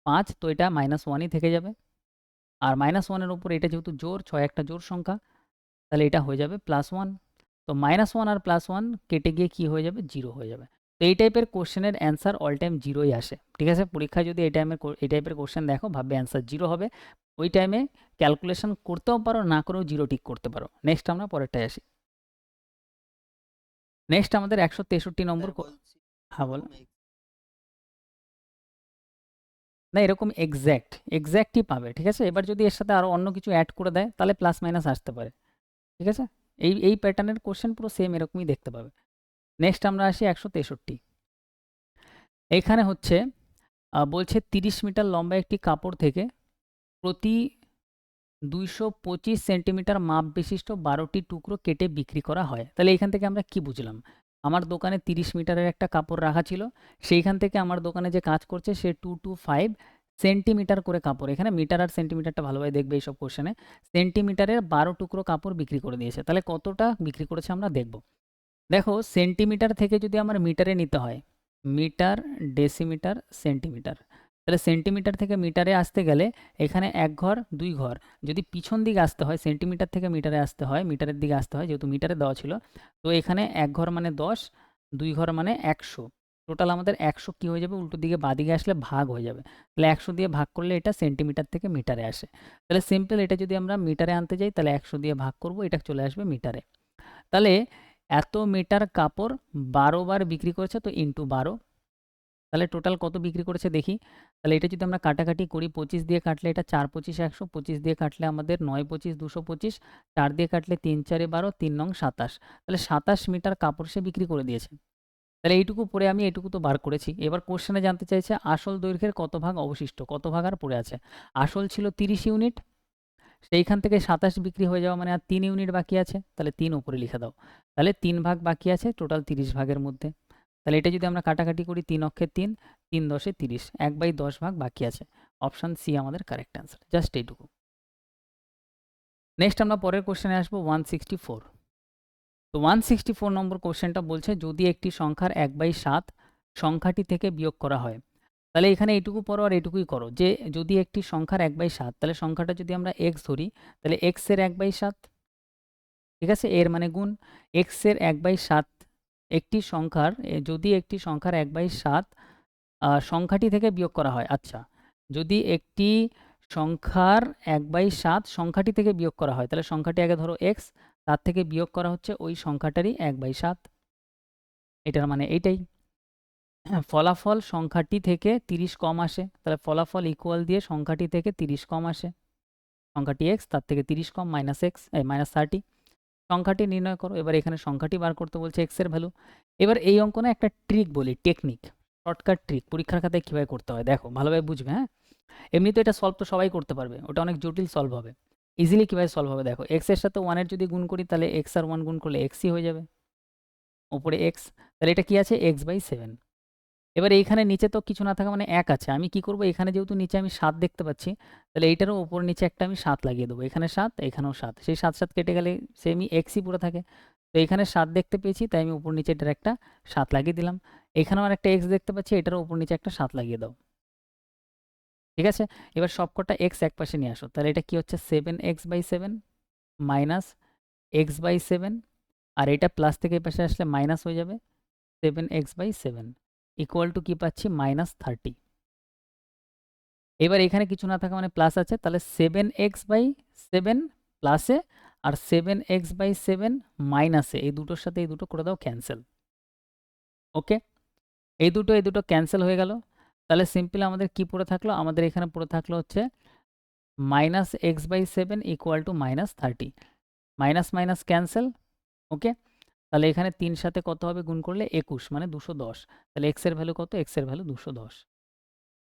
5, তো এটা -1ই থেকে যাবে, আর -1 এর উপরে এটা যেহেতু জোড় 6 একটা জোড় সংখ্যা, তাহলে এটা হয়ে যাবে +1। তো -1 আর +1 কেটে গিয়ে কি হয়ে যাবে, 0 হয়ে যাবে। তো এই টাইপের কোশ্চেনের অ্যান্সার অল টাইম 0ই আসে, ঠিক আছে। পরীক্ষায় যদি এই টাইপের কোশ্চেন দেখো, ভাববে অ্যান্সার 0 হবে, ওই টাইমে ক্যালকুলেশন করতেও পারো, না করেও 0 টিক করতে পারো। নেক্সট আমরা পরেরটায় আসি। নেক্সট আমাদের 163 নম্বর হ্যাঁ বল। না, এরকম এক্স্যাক্টই পাবে, ঠিক আছে। এবার যদি এর সাথে আরও অন্য কিছু অ্যাড করে দেয়, তাহলে প্লাস মাইনাস আসতে পারে, ঠিক আছে। এই প্যাটার্নের কোশ্চেন পুরো সেম এরকমই দেখতে পাবে। নেক্সট আমরা আসি 163। এইখানে হচ্ছে বলছে 30 মিটার লম্বা একটি কাপড় থেকে প্রতি 225 সেন্টিমিটার মাপ বিশিষ্ট 12টি টুকরো কেটে বিক্রি করা হয়। তাহলে এখান থেকে আমরা কি বুঝলাম, আমার দোকানে 30 মিটারের একটা কাপড় রাখা ছিল, সেইখান থেকে আমার দোকানে যে কাজ করছে সে 2 to 5 সেন্টিমিটার করে কাপড়, এখানে মিটার আর সেন্টিমিটারটা ভালোভাবে দেখবে এইসব কোশ্চেনে, সেন্টিমিটারের 12 টুকরো কাপড় বিক্রি করে দিয়েছে। তাহলে কতটা বিক্রি করেছে আমরা দেখব। দেখো সেন্টিমিটার থেকে যদি আমার মিটারে নিতে হয়, মিটার, ডেসিমিটার, সেন্টিমিটার, তাহলে সেন্টিমিটার থেকে মিটারে আসতে গেলে এখানে 1 ঘর 2 ঘর, যদি পিছন দিকে আসতে হয় সেন্টিমিটার থেকে মিটারে আসতে হয়, মিটারের দিকে আসতে হয়, যেহেতু মিটারে দেওয়া ছিল, তো এখানে 1 ঘর মানে 10, 2 ঘর মানে 100, টোটাল আমাদের 100 কী হয়ে যাবে, উল্টো দিকে বাঁ দিকে আসলে ভাগ হয়ে যাবে, তাহলে 100 দিয়ে ভাগ করলে এটা সেন্টিমিটার থেকে মিটারে আসে। তাহলে সিম্পল, এটা যদি আমরা মিটারে আনতে যাই তাহলে 100 দিয়ে ভাগ করব, এটা চলে আসবে মিটারে। তাহলে এত মিটার কাপড় 12 বার বিক্রি করেছে, তো ইন্টু 12, তাহলে টোটাল কত বিক্রি করেছে দেখি। তাহলে এটা যদি আমরা কাটাকাটি করি, 25 দিয়ে কাটলে এটা 4 25 100, 25 দিয়ে কাটলে আমাদের 9 25 225, 4 দিয়ে কাটলে 3 4 12, 3 9 27, তাহলে 27 মিটার কাপড় সে বিক্রি করে দিয়েছে। তাহলে এইটুকু পরে আমি এটুকু তো বার করেছি। এবার কোশ্চেনে জানতে চাইছে আসল দৈর্ঘ্যের কত ভাগ অবশিষ্ট, কত ভাগ আর পড়ে আছে। আসল ছিল 30 ইউনিট, সেইখান থেকে 27 বিক্রি হয়ে যাওয়া মানে আর 3 ইউনিট বাকি আছে, তাহলে 3 উপরে লিখে দাও। তাহলে 3 ভাগ বাকি আছে টোটাল 30 ভাগের মধ্যে। তাহলে এটা যদি আমরা কাটাকাটি করি, 3 অক্ষে 3, 3 10 30, 1/10 ভাগ বাকি আছে। অপশান সি আমাদের কারেক্ট অ্যান্সার, জাস্ট এইটুকু। নেক্সট আমরা পরের কোশ্চেনে আসবো 164। তো 164 নম্বর কোশ্চেনটা বলছে যদি একটি সংখ্যার 1/7 সংখ্যাটি থেকে বিয়োগ করা হয়, তাহলে এখানে এইটুকু পড়ো আর এইটুকুই করো, যে যদি একটি সংখ্যার 1/7, তাহলে সংখ্যাটা যদি আমরা x ধরি, তাহলে x এর 1/7, ঠিক আছে, এর মানে গুণ, x এর 1/7 একটি সংখ্যার যদি একটি সংখ্যার 1/7 সংখ্যাটি থেকে বিয়োগ করা হয়। আচ্ছা, যদি একটি সংখ্যার 1/7 সংখ্যাটি থেকে বিয়োগ করা হয়, তাহলে সংখ্যাটি আগে ধরো x, তার থেকে বিয়োগ করা হচ্ছে ওই সংখ্যাটারই 1/7, এটার মানে এইটাই। ফলাফল সংখ্যাটি থেকে 30 কম আসে, তাহলে ফলাফল ইকুয়াল দিয়ে সংখ্যাটি থেকে 30 কম আসে, সংখ্যাটি x, তার থেকে 30 কম, -30 সংখ্যাটি নির্ণয় করো। এবার এখানে সংখ্যাটি বার করতে বলছে x এর ভ্যালু। এবার এই অঙ্ক না একটা ট্রিক বলি, টেকনিক, শর্টকাট ট্রিক, পরীক্ষার খাতায় কীভাবে করতে হয় দেখো, ভালোভাবে বুঝবে। হ্যাঁ, এমনি তো এটা সলভ তো সবাই করতে পারবে, ওটা অনেক জটিল সলভ হবে। ইজিলি কীভাবে সলভ হবে দেখো, x এর সাথে 1 এর যদি গুণ করি তাহলে x আর 1 গুণ করলে xই হয়ে যাবে, ওপরে x, তাহলে এটা কি আছে x/7। এবার এইখানে নিচে তো কিছু না থাকা মানে 1 আছে, আমি কি করব, এখানে যেহেতু নিচে আমি 7 দেখতে পাচ্ছি, তাহলে এইটারও উপর নিচে একটা আমি 7 লাগিয়ে দেবো, এখানে 7 এখানেও 7, সেই 7 7 কেটে গেলে সেমই xই পুরো থাকে। তো এখানে 7 দেখতে পেয়েছি, তাই আমি উপর নিচে এটার একটা 7 লাগিয়ে দিলাম, এখানেও আর একটা x দেখতে পাচ্ছি, এটারও উপর নিচে একটা 7 লাগিয়ে দাও, ঠিক আছে। এবার সবকটা x এক পাশে নিয়ে আসো, তাহলে এটা কি হচ্ছে 7x/7 মাইনাস x/7, আর এটা প্লাস থেকে এই পাশে আসলে মাইনাস হয়ে যাবে, 7x/7 ইকুয়াল টু কী পাচ্ছি, -30। এবার এখানে কিছু না থাকা মানে প্লাস আছে, তাহলে 7x/7 প্লাসে আর 7x/7 মাইনাসে, এই দুটোর সাথে এই দুটো করে দাও ক্যান্সেল। ওকে, এই দুটো ক্যান্সেল হয়ে গেল। তাহলে সিম্পল আমাদের কি পড়ে থাকলো, আমাদের এখানে পড়ে থাকলো হচ্ছে -x/7 equal to -30, minus minus cancel. Okay, তাহলে এখানে 3 সাথে কত হবে গুণ করলে 21 মানে 210, তাহলে x এর ভ্যালু কত, x এর ভ্যালু 210,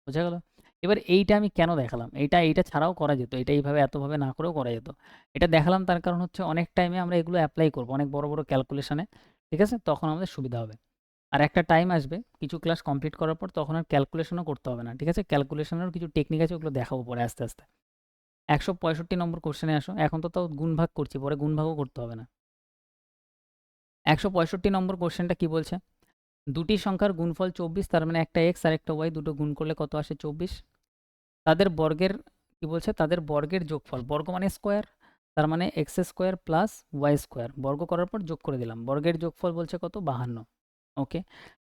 বোঝা গেল। এবার এইটা আমি কেন দেখালাম, এইটা ছাড়াও করা যেত, এটা এইভাবে এতভাবে না করেও করা যেত। এটা দেখালাম তার কারণ হচ্ছে অনেক টাইমে আমরা এগুলো অ্যাপ্লাই করব অনেক বড় বড় ক্যালকুলেশনে, ঠিক আছে, তখন আমাদের সুবিধা হবে। আর একটা টাইম আসবে কিছু ক্লাস কমপ্লিট করার পর, তখন আর ক্যালকুলেশনও করতে হবে না, ঠিক আছে, ক্যালকুলেশনেরও কিছু টেকনিক আছে, ওগুলো দেখাবো পরে আস্তে আস্তে। 165 নম্বর কোশ্চেনে আসো, এখন তো তাও গুণ ভাগ করছি, পরে গুণ ভাগও করতে হবে না। 165 নম্বর কোশ্চেনটা কি বলছে, দুটি সংখ্যার গুণফল 24, তার মানে একটা x আর একটা y, দুটো গুণ করলে কত আসে 24, তাদের বর্গের কি বলছে, তাদের বর্গের যোগফল, বর্গ মানে স্কোয়ার, তার মানে x square plus y square, বর্গ করার পর যোগ করে দিলাম, বর্গের যোগফল বলছে কত 52। ওকে,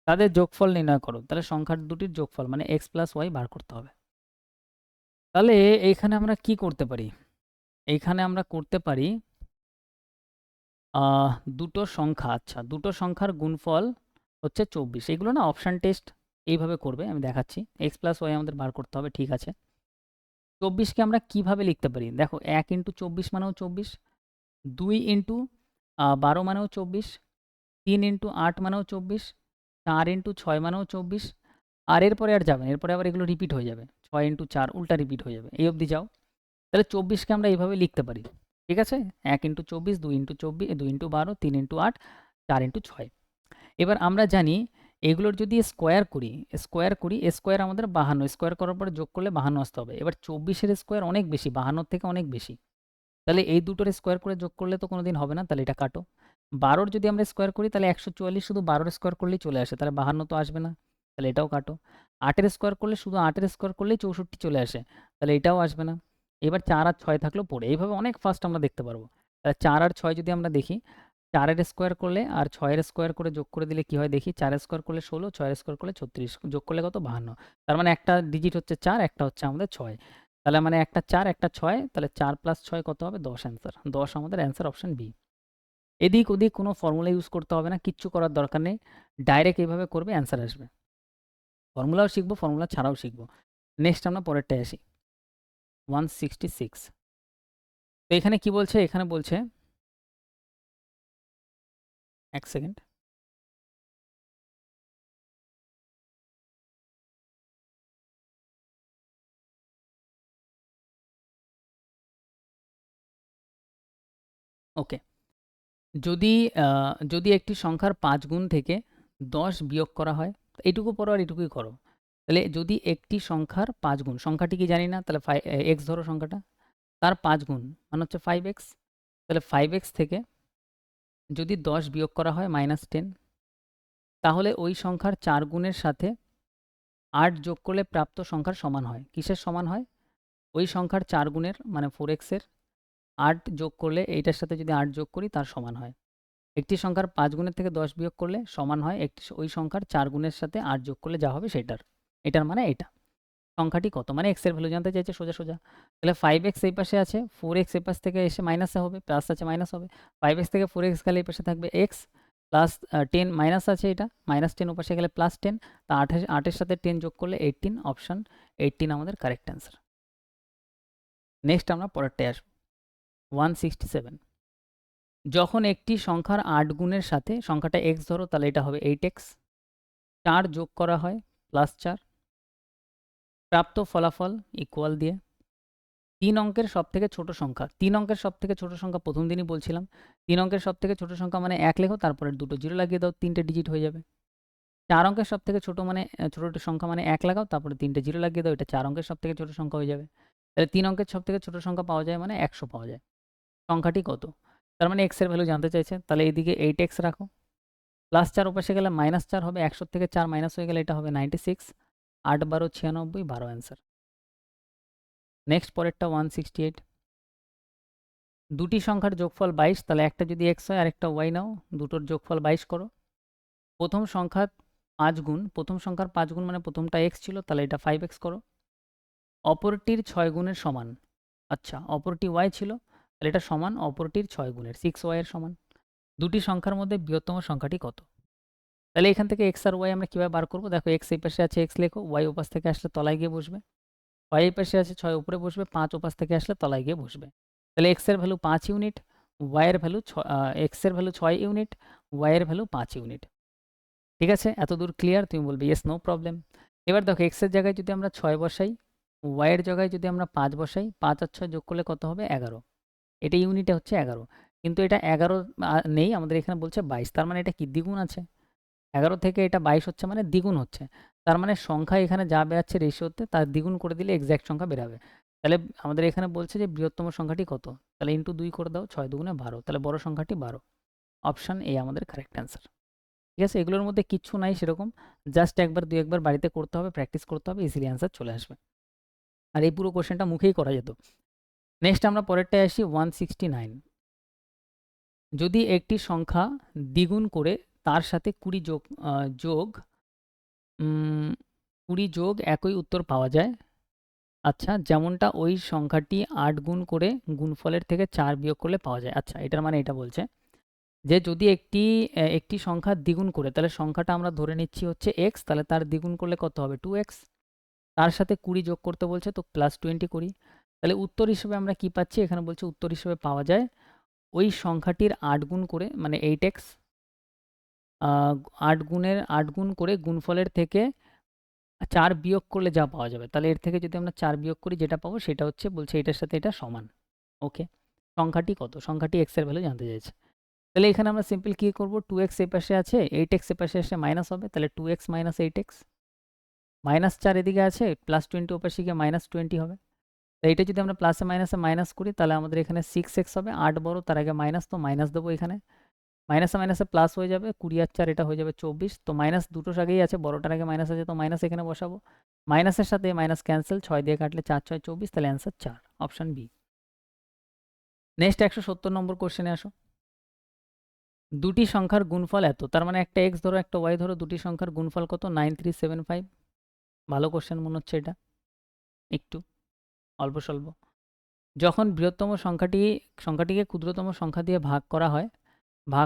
তাদের যোগফল নির্ণয় করো, তাহলে সংখ্যা দুটির যোগফল মানে এক্স প্লাস ওয়াই বার করতে হবে। তাহলে এইখানে আমরা কি করতে পারি, এইখানে আমরা করতে পারি দুটো সংখ্যা, আচ্ছা দুটো সংখ্যার গুণফল হচ্ছে 24, এগুলো না অপশান টেস্ট এইভাবে করবে, আমি দেখাচ্ছি। এক্স প্লাস ওয়াই আমাদের বার করতে হবে, ঠিক আছে। 24কে আমরা কিভাবে লিখতে পারি দেখো, 1 ইন্টু 24 মানেও 24, 2 ইন্টু 12 মানেও 24, 3 ইন্টু 8 মানেও 24, 4 ইন্টু 6 মানেও 24, আর এরপরে আর যাবে না, এরপরে আবার এগুলো রিপিট হয়ে যাবে, 6 ইন্টু 4 উল্টা রিপিট হয়ে যাবে, এই অবধি যাও। তাহলে 24কে আমরা এইভাবে লিখতে পারি, ঠিক আছে, 1 into 24, 2 into 24, 2 into 12, 3 into 8, 4 into 6। এবার আমরা জানি এগুলোর যদি স্কোয়ার করি, স্কোয়ার আমাদের 52, স্কোয়ার করার পরে যোগ করলে 52 আসতে হবে। এবার 24-এর স্কোয়ার অনেক বেশি, 52 থেকে অনেক বেশি। তাহলে এই দুটোর স্কোয়ার করে যোগ করলে তো কোনোদিন হবে না, তাহলে এটা কাটো। 12-র যদি আমরা স্কোয়ার করি তাহলে 144, শুধু 12-র স্কোয়ার করলেই চলে আসে, তাহলে 52 তো আসবে না, তাহলে এটাও কাটো। 8-এর স্কোয়ার করলে শুধু 8-এর স্কোয়ার করলেই 64 চলে আসে, তাহলে এটাও আসবে না। এবার 4 আর 6 থাকলো পড়ে, এইভাবে অনেক ফাস্ট আমরা দেখতে পারবো। তাহলে 4 আর 6 যদি আমরা দেখি, 4-এর স্কোয়ার করলে আর 6-এর স্কোয়ার করে যোগ করে দিলে কি হয় দেখি, 4-এর স্কোয়ার করলে 16, 6-এর স্কোয়ার করলে 36, যোগ করলে কত 52। তার মানে একটা ডিজিট হচ্ছে 4, একটা হচ্ছে আমাদের 6, তাহলে মানে একটা 4 একটা 6, তাহলে 4 + 6 কত হবে 10 অ্যান্সার। 10 আমাদের অ্যান্সার, অপশন বি। এদিক ওদিক কোনো ফর্মুলা ইউজ করতে হবে না, কিচ্ছু করার দরকার নেই, ডাইরেক্ট এইভাবে করবে অ্যান্সার আসবে। ফর্মুলাও শিখবো, ফর্মুলা ছাড়াও শিখবো। নেক্সট আমরা পরেরটায় আসি, 166। তো এখানে কি বলছে, এখানে বলছে, এক সেকেন্ড, ওকে। যদি একটি সংখ্যার 5 গুণ থেকে 10 বিয়োগ করা হয়, এইটুকু পড়ো আর এটুকুই করো। তাহলে যদি একটি সংখ্যার 5 গুণ, সংখ্যাটি কি জানি না, তাহলে এক্স ধরো সংখ্যাটা, তার 5 গুণ মানে হচ্ছে 5x, তাহলে 5x থেকে যদি 10 বিয়োগ করা হয় -10, তাহলে ওই সংখ্যার 4 গুণের সাথে 8 যোগ করলে প্রাপ্ত সংখ্যার সমান হয়। কিসের সমান হয়? ওই সংখ্যার 4 গুণের মানে 4x এর 8 যোগ করলে এইটার সাথে যদি 8 যোগ করি তার সমান হয়। একটি সংখ্যার 5 গুণের থেকে 10 বিয়োগ করলে সমান হয় ওই সংখ্যার 4 গুণের সাথে 8 যোগ করলে যা হবে সেটার। এটার মানে এটা। সংখ্যাটি কত? মানে x এর ভ্যালু জানতে চাইছে সোজা। তাহলে 5x এই পাশে আছে, 4x এই পাশ থেকে এসে মাইনাসে হবে, প্লাস আছে মাইনাস হবে। 5x থেকে 4x গেলে এই পাশে থাকবে x, প্লাস 10 মাইনাস আছে, এটা -10 ওপাশে গেলে +10, তা 8 এর সাথে 10 যোগ করলে 18, অপশন 18 আমাদের কারেক্ট অ্যান্সার। নেক্সট আমরা পরেরটায় আসবো, 167। যখন একটি সংখ্যার 8 গুণের সাথে সংখ্যাটা x ধরো, তাহলে এটা হবে 8x, 4 যোগ করা হয় +4, প্রাপ্ত ফলাফল ইকুয়াল দিয়ে 3 অঙ্কের সবথেকে ছোট সংখ্যা। 3 অঙ্কের সবথেকে ছোট সংখ্যা প্রথম দিনই বলছিলাম। 3 অঙ্কের সবথেকে ছোট সংখ্যা মানে 1 লেখো, তারপরে দুটো 0 লাগিয়ে দাও, 3টে ডিজিট হয়ে যাবে। 4 অঙ্কের সবথেকে ছোট মানে ছোট সংখ্যা মানে 1 লাগাও, তারপরে 3টে 0 লাগিয়ে দাও, এটা 4 অঙ্কের সবথেকে ছোট সংখ্যা হয়ে যাবে। তাহলে 3 অঙ্কের সবথেকে ছোট সংখ্যা পাওয়া যায় মানে 100 পাওয়া যায়। সংখ্যাটি কত? তার মানে x এর ভ্যালু জানতে চাইছে, তাহলে এইদিকে 8x রাখো, +4 ওপাশে গেলে -4 হবে, 100 থেকে 4 মাইনাস হয়ে গেলে এটা হবে 96, 8 12 96, 12 অ্যান্সার। নেক্সট পরেরটা 168। দুটি সংখ্যার যোগফল 22, তাহলে একটা যদি x হয় আর একটা y নাও, দুটোর যোগফল 22 করো। প্রথম সংখ্যার 5 গুণ, প্রথম সংখ্যার 5 গুণ মানে প্রথমটা x ছিল, তাহলে এটা 5x করো। অপরটির 6 গুণের সমান, আচ্ছা অপরটি y ছিল, তাহলে এটা সমান অপরটির 6 গুণের, 6y এর সমান। দুটি সংখ্যার মধ্যে বৃহত্তম সংখ্যাটি কত? তাহলে এখান থেকে x আর y আমরা কিভাবে বার করব? দেখো x এই পাশে আছে, x লেখো, y ওপাশ থেকে আসলে তলায় গিয়ে বসবে, y এই পাশে আছে 6 উপরে বসবে, 5 ওপাশ থেকে আসলে তলায় গিয়ে বসবে। তাহলে x এর ভ্যালু 5 ইউনিট, y এর ভ্যালু x এর ভ্যালু 6 ইউনিট, y এর ভ্যালু 5 ইউনিট। ঠিক আছে, এতদূর ক্লিয়ার? তুমি বলবে ইয়েস, নো প্রবলেম। এবার দেখো x এর জায়গায় যদি আমরা 6 বসাই, y এর জায়গায় যদি আমরা 5 বসাই, 5 আর 6 যোগ করলে কত হবে 11। এটা ইউনিটে হচ্ছে 11, কিন্তু এটা 11 নেই, আমাদের এখানে বলছে 22, তার মানে এটা কি দ্বিগুণ আছে। 11 থেকে এটা 22 হচ্ছে মানে দ্বিগুণ হচ্ছে, তার মানে সংখ্যা এখানে যা বেরাচ্ছে রেশিওতে তার দ্বিগুণ করে দিলে এক্স্যাক্ট সংখ্যা বেরাবে। তাহলে আমাদের এখানে বলছে যে বৃহত্তম সংখ্যাটি কত, তাহলে ইন্টু 2 করে দাও, 6 দুগুণে 12, তাহলে বড় সংখ্যাটি 12, অপশন এ আমাদের কারেক্ট অ্যান্সার। ঠিক আছে, এগুলোর মধ্যে কিচ্ছু নাই সেরকম, জাস্ট একবার 2-1বার বাড়িতে করতে হবে, প্র্যাকটিস করতে হবে, ইজিলি অ্যান্সার চলে আসবে। আর এই পুরো কোশ্চেনটা মুখেই করা যেত। নেক্সট আমরা পরেরটায় আসি, 169। যদি একটি সংখ্যা দ্বিগুণ করে তার সাথে 20 যোগ একই উত্তর পাওয়া যায়, আচ্ছা যেমনটা ওই সংখ্যাটি 8 গুণ করে গুণফলের থেকে 4 বিয়োগ করলে পাওয়া যায়। আচ্ছা এটার মানে এটা বলছে যে যদি একটি সংখ্যা দ্বিগুণ করে, তাহলে সংখ্যাটা আমরা ধরে নিচ্ছি হচ্ছে x, তাহলে তার দ্বিগুণ করলে কত হবে 2x, তার সাথে 20 যোগ করতে বলছে, তো +20 করি। তাহলে উত্তর হিসেবে আমরা কি পাচ্ছি, এখানে বলছে উত্তর হিসেবে পাওয়া যায় ওই সংখ্যাটির 8 গুণ করে মানে 8x, 8 গুণ করে গুণফলের থেকে 4 বিয়োগ করলে যা পাওয়া যাবে, তাহলে এর থেকে যদি আমরা 4 বিয়োগ করি যেটা পাবো সেটা হচ্ছে, বলছে এটার সাথে এটা সমান। ওকে, সংখ্যাটি কত? সংখ্যাটি x এর ভ্যালু জানতে চাইছে। তাহলে এখানে আমরা সিম্পল কি করব, 2x এই পাশে আছে, 8x এ পাশে এসে মাইনাস হবে, তাহলে 2x মাইনাস 8x, -4 এদিকে আছে, +20 ওপাশে গিয়ে -20 হবে। তো এইটা যদি আমরা প্লাসে মাইনাসে মাইনাস করি তাহলে আমাদের এখানে 6x হবে, 8 বড় তার আগে মাইনাস, তো মাইনাস দেবো এখানে, মাইনাসে মাইনাসে প্লাস হয়ে যাবে, 20 আর 4 এটা হয়ে যাবে 24, তো মাইনাস দুটোর আগেই আছে, বড়টার আগে মাইনাস আছে, তো মাইনাস এখানে বসাবো, মাইনাসের সাথে মাইনাস ক্যান্সেল, 6 দিয়ে কাটলে 4 6 24, তাহলে অ্যান্সার 4, অপশন বি। নেক্সট 170 নম্বর কোশ্চেনে আসো। দুটি সংখ্যার গুণফল এত, তার মানে একটা x ধরো একটা y ধরো, দুটি সংখ্যার গুণফল কত, 9375। ভালো কোশ্চেন মনে হচ্ছে এটা, একটু অল্প স্বল্প। যখন বৃহত্তম সংখ্যাটিকে ক্ষুদ্রতম সংখ্যা দিয়ে ভাগ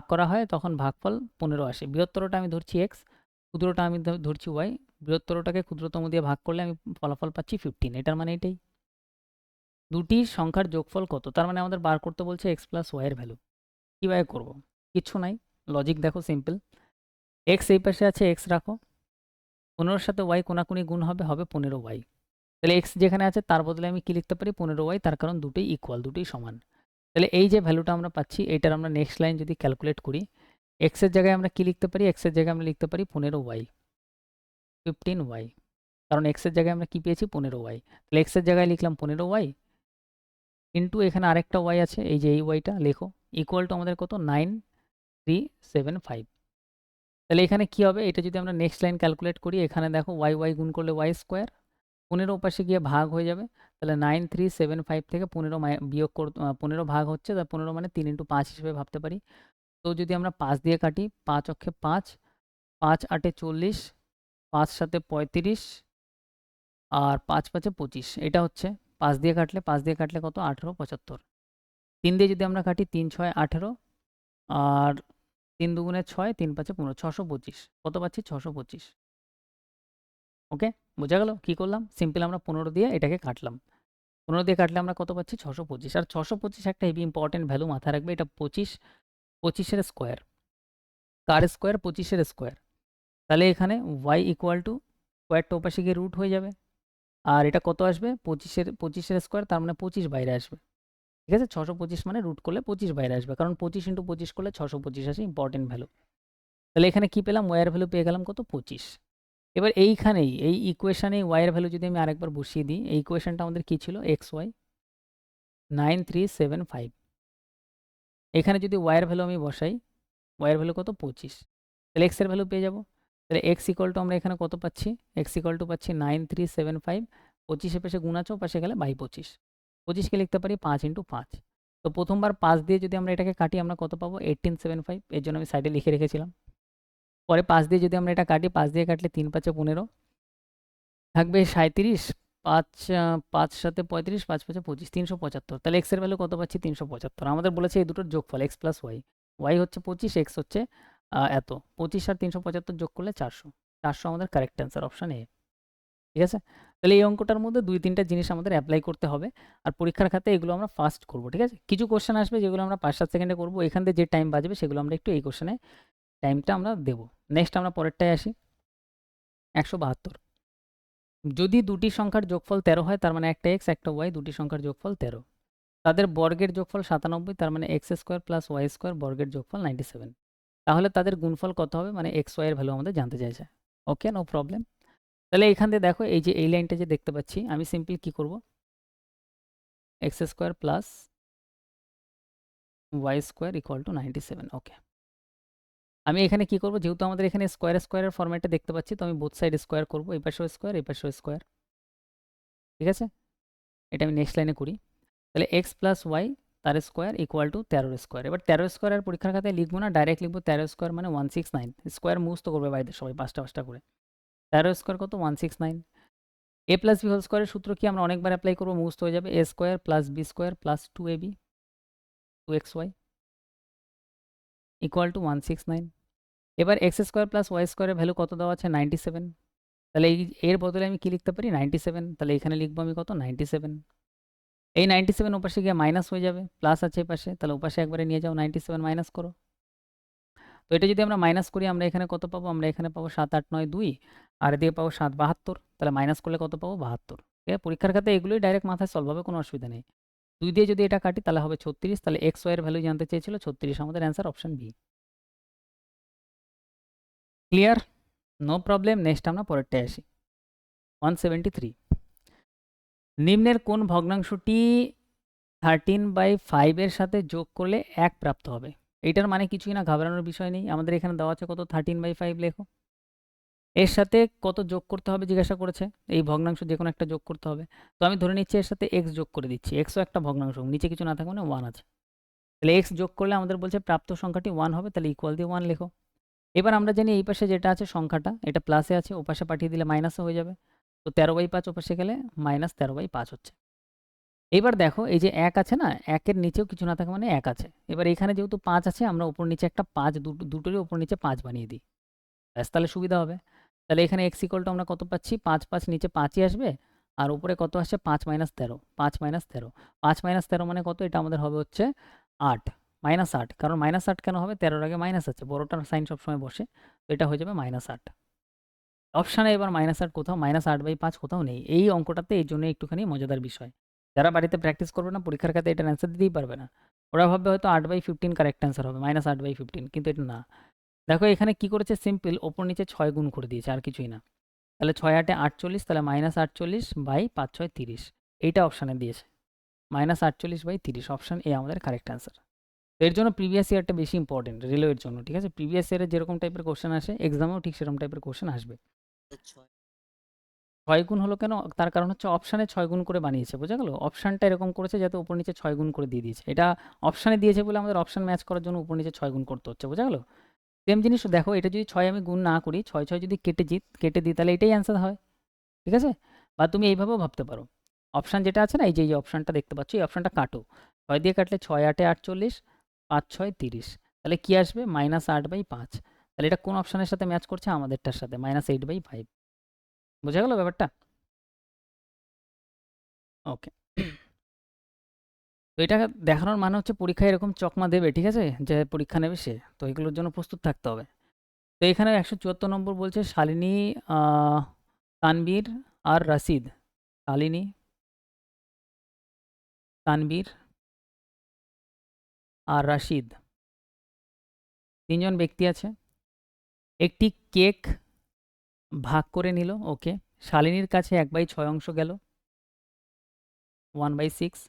করা হয় তখন ভাগফল 15 আসে। বৃহত্তরটা আমি ধরছি x, ক্ষুদ্রটা আমি ধরছি y, বৃহত্তরটাকে ক্ষুদ্রতম দিয়ে ভাগ করলে আমি ফলাফল পাচ্ছি 15, এটার মানে এটাই। দুটি সংখ্যার যোগফল কত, তার মানে আমাদের বার করতে বলছে x প্লাস y এর ভ্যালু। কীভাবে করব, কিচ্ছু নাই, লজিক দেখো সিম্পল। x এই পাশে আছে, x রাখো, 15 সাথে y কোনাকুনি গুণ হবে, হবে 15y। তাহলে x যেখানে আছে তার বদলে আমি কি লিখতে পারি, 15y, তার কারণ দুটোই ইকুয়াল, দুটোই সমান। তাহলে এই যে ভ্যালুটা আমরা পাচ্ছি এটার আমরা নেক্সট লাইন যদি ক্যালকুলেট করি, x এর জায়গায় আমরা কি লিখতে পারি, x এর জায়গায় আমরা লিখতে পারি 15y, 15y, কারণ x এর জায়গায় আমরা কি পেয়েছি, 15y। তাহলে x এর জায়গায় লিখলাম 15y ইন্টু এখানে আরেকটা y আছে, এই যে এই yটা লেখো, ইকুয়াল টু আমাদের কত, 9375। তাহলে এখানে কি হবে, এটা যদি আমরা নেক্সট লাইন ক্যালকুলেট করি, এখানে দেখো y গুণ করলে y স্কোয়ার, 15 ওপাশে গিয়ে ভাগ হয়ে যাবে, তাহলে 9375 থেকে 15 বিয়োগ 15 ভাগ হচ্ছে, তাহলে 15 মানে 3 × 5 হিসেবে ভাবতে পারি। তো যদি আমরা 5 দিয়ে কাটি, 5 অক্ষে 5, 5 8 40, 5 7 35, আর 5 5 25, এটা হচ্ছে 5 দিয়ে কাটলে কত, 18 75। 3 দিয়ে যদি আমরা কাটি, 3 6 18, আর 3 দুগুণে 6, 3 5 15, 625, কত পাচ্ছি, 625। ওকে, বোঝা গেল কি করলাম, সিম্পল আমরা 15 দিয়ে এটাকে কাটলাম, 15 দিয়ে কাটলে আমরা কত পাচ্ছি, 625। আর 625 একটা হেভি ইম্পর্টেন্ট ভ্যালু, মাথায় রাখবে, এটা 25, 25-এর স্কোয়ার, কার স্কোয়ার, 25-এর স্কোয়ার। তাহলে এখানে y ইকুয়াল টু স্কোয়ারটা ওপাশে গিয়ে রুট হয়ে যাবে, আর এটা কত আসবে, 25-এর স্কোয়ার, তার মানে 25 বাইরে আসবে। ঠিক আছে, 625 মানে রুট করলে 25 বাইরে আসবে, কারণ 25 × 25 করলে 625 আসে, ইম্পর্টেন্ট ভ্যালু। তাহলে এখানে কি পেলাম, y এর ভ্যালু পেয়ে গেলাম কত, 25। এবার এইখানেই এই ইকুয়েশানেই y এর ভ্যালু যদি আমি আরেকবার বসিয়ে দিই, এই ইকুয়েশনটা আমাদের কি ছিল, xy 9375। এখানে যদি y এর ভ্যালু আমি বসাই, y এর ভ্যালু কত, 25, তাহলে x এর ভ্যালু পেয়ে যাব। তাহলে x ইকুয়াল টু আমরা এখানে কত পাচ্ছি, x ইকুয়াল টু পাচ্ছি 9375, 25 পাশে গুণ আছে, পাশে গেলে বাই 25, 25কে লিখতে পারি 5 × 5। তো প্রথমবার 5 দিয়ে যদি আমরা এটাকে কাটি, আমরা কত পাবো, 1875, এর জন্য আমি সাইডে লিখে রেখেছিলাম। পরে 5 দিয়ে যদি আমরা এটা কাটি, 5 দিয়ে কাটলে 3 5 15 থাকবে 37, 5 5 7 35, 5 5 25, 375। তাহলে x এর ভ্যালু কত পাচ্ছি, 375। আমাদের বলেছে এই দুটোর যোগফল x প্লাস y, y হচ্ছে 25, x হচ্ছে এত, 25 আর 375 যোগ করলে 400, 400 আমাদের কারেক্ট অ্যান্সার, অপশন এ। ঠিক আছে, তাহলে এই অঙ্কটার মধ্যে 2-3টা জিনিস আমাদের অ্যাপ্লাই করতে হবে, আর পরীক্ষার খাতে এগুলো আমরা ফাস্ট করব। ঠিক আছে, কিছু কোশ্চেন আসবে যেগুলো আমরা 5-7 সেকেন্ডে করবো, এখান থেকে যে টাইম বাঁচবে সেগুলো আমরা একটু এই কোশ্চেনে টাইমটা আমরা দেবো। নেক্সট আমরা পরেরটায় আসি, 172। যদি দুটি সংখ্যার যোগফল 13 হয়, তার মানে একটা x একটা y, দুটি সংখ্যার যোগফল 13, তাদের বর্গের যোগফল 97, তার মানে x square plus y square বর্গের যোগফল 97। তাহলে তাদের গুণফল কত হবে, মানে x y এর ভ্যালু আমাদের জানতে চাইছে। ওকে, নো প্রবলেম। তাহলে এখান থেকে দেখো, এই যে এই লাইনটা যে দেখতে পাচ্ছি, আমি সিম্পল কি করব, x square plus y square equal to 97। ওকে, আমি এখানে কি করব, যেহেতু আমাদের এখানে স্কোয়ারের ফরম্যাটে দেখতে পাচ্ছি, তো আমি বোথ সাইড স্কোয়ার করবো, এই পাশেও স্কোয়ার, এই পাশেও স্কোয়ার। ঠিক আছে, এটা আমি নেক্সট লাইনে করি। তাহলে এক্স প্লাস ওয়াই তার স্কোয়ার ইকুয়াল টু 13 স্কোয়ার। এবার 13 স্কোয়ার আর পরীক্ষার খাতায় লিখবো না, ডাইরেক্ট লিখবো 13 স্কোয়ার মানে 169, স্কোয়ার মুখস্থ করবে বাড়িতে সবাই 5টা করে। 13 স্কোয়ার কত, 169। এ প্লাস বি হোল স্কোয়ারের সূত্র কি, আমরা অনেকবার অ্যাপ্লাই করবো, মুখস্থ হয়ে যাবে, a square plus b square plus 2ab 2xy equal to 169। এবার এক্স স্কোয়ার প্লাস ওয়াই স্কোয়ারের ভ্যালু কত দেওয়া আছে, 97। তাহলে এর বদলে আমি কি লিখতে পারি, 97। তাহলে এখানে লিখবো আমি কত, 97। এই 97 ওপাশে গিয়ে মাইনাস হয়ে যাবে, প্লাস আছে পাশে, তাহলে ওপাশে একবারে নিয়ে যাও, 97 মাইনাস করো। তো এটা যদি আমরা মাইনাস করি, আমরা এখানে কত পাবো, আমরা এখানে পাবো 7 8 9 2, আর এদিকে পাবো 7 72, তাহলে মাইনাস করলে কত পাবো, 72। ঠিক আছে, পরীক্ষার খাতে এগুলোই ডাইরেক্ট মাথায় সলভ হবে, কোনো অসুবিধা নেই। 2 দিয়ে যদি এটা কাটি তাহলে হবে 36, তাহলে x, y এর ভ্যালু জানতে চেয়েছিল 36, আমাদের answer option B. Clear? No problem. Next আমরা পরেরটায় আসি। 173, নিম্নের কোন ভগ্নাংশটি 13/5 এর সাথে যোগ করলে 1 প্রাপ্ত হবে? এইটার মানে কিছুই না, ঘাবড়ানোর বিষয় নেই। আমাদের এখানে দেওয়া আছে কত, 13/5 লেখো। এর সাথে কত যোগ করতে হবে জিজ্ঞাসা করেছে, এই ভগ্নাংশ যে কোনো একটা যোগ করতে হবে। তো আমি ধরে নিচ্ছি এর সাথে x যোগ করে দিচ্ছি। xও একটা ভগ্নাংশ, নিচে কিছু না থাকবে মানে 1 আছে। তাহলে x যোগ করলে আমাদের বলছে প্রাপ্ত সংখ্যাটি 1 হবে, তাহলে ইকুয়াল দিয়ে 1 লেখো। এবার আমরা জানি এই পাশে যেটা আছে সংখ্যাটা, এটা প্লাসে আছে, ও পাশে পাঠিয়ে দিলে মাইনাসে হয়ে যাবে। তো 13/5 ও পাশে গেলে -13/5 হচ্ছে। এবার দেখো এই যে 1 আছে না, 1 এর নিচেও কিছু না থাকে মানে 1 আছে। এবার এখানে যেহেতু 5 আছে, আমরা উপর নিচে একটা 5, দুটোরই উপর নিচে 5 বানিয়ে দিই। ব্যাস, তাহলে সুবিধা হবে। তাহলে এখানে x = আমরা কত পাচ্ছি, 5, 5 নিচে 5ই আসবে, আর উপরে কত আসছে, 5 - 13, 5 - 13, 5 - 13 মানে কত, এটা আমাদের হবে হচ্ছে 8, -8। কারণ -8 কেন হবে, 13 এর আগে মাইনাস আছে, বড়টার সাইন সবসময় বসে, তো এটা হয়ে যাবে -8। অপশানে এবার -8 কোথাও, -8/5 কোথাও নেই। এই অঙ্কটাতে এই জন্য একটুখানি মজাদার বিষয়। যারা বাড়িতে প্র্যাকটিস করবে না, পরীক্ষার খাতায় এটার অ্যান্সার দিতেই পারবে না। ওরা ভাববে হয়তো 8/15 কারেক্ট অ্যান্সার হবে, -8/15, কিন্তু এটা না। দেখো এখানে কি করেছে, সিম্পল ওপর নিচে 6 গুণ করে দিয়েছে, আর কিছুই না। তাহলে 6 8 48, তাহলে -48/5 6 30, এইটা অপশানে দিয়েছে, -48/30, অপশান এ আমাদের কারেক্ট অ্যান্সার। তো এর জন্য প্রিভিয়াস ইয়ারটা বেশি ইম্পর্টেন্ট রেলওয়ের জন্য, ঠিক আছে? প্রিভিয়াস ইয়ারে যেরকম টাইপের কোশ্চেন আসে, এক্সামেও ঠিক সেরকম টাইপের কোশ্চেন আসবে। 6 গুণ হলো কেন, তার কারণ হচ্ছে অপশানে 6 গুণ করে বানিয়েছে, বোঝা গেল? অপশানটা এরকম করেছে যাতে উপর নিচে 6 গুণ করে দিয়ে দিয়েছে। এটা অপশানে দিয়েছে বলে আমাদের অপশান ম্যাচ করার জন্য উপর নিচে 6 গুণ করতে হচ্ছে, বোঝা গেল? সেম জিনিস দেখো, এটা যদি 6 আমি গুণ না করি, 6 6 যদি কেটে দিই তাহলে এটাই অ্যান্সার হয়, ঠিক আছে? বা তুমি এইভাবেও ভাবতে পারো, অপশান যেটা আছে না, এই যে এই অপশানটা দেখতে পাচ্ছ, এই অপশানটা কাটো। 6 দিয়ে কাটলে 6 8 48, 5 6 30, তাহলে কি আসবে, -8/5। তাহলে এটা কোন অপশানের সাথে ম্যাচ করছে, আমাদেরটার সাথে, -8/5। বোঝা গেল ব্যাপারটা? ওকে। তো এটা দেখানোর মানে হচ্ছে পরীক্ষায় এরকম চকমা দেবে, ঠিক আছে, যে পরীক্ষা নেবে সে, তো এগুলোর জন্য প্রস্তুত থাকতে হবে। তো এখানে 174 নম্বর বলছে শালিনী, তানবীর আর রাশিদ। শালিনী, তানবীর আর রাশিদ, 3 জন ব্যক্তি আছে। একটি কেক ভাগ করে নিল, ওকে। শালিনীর কাছে 1/6 অংশ গেল, 1/6।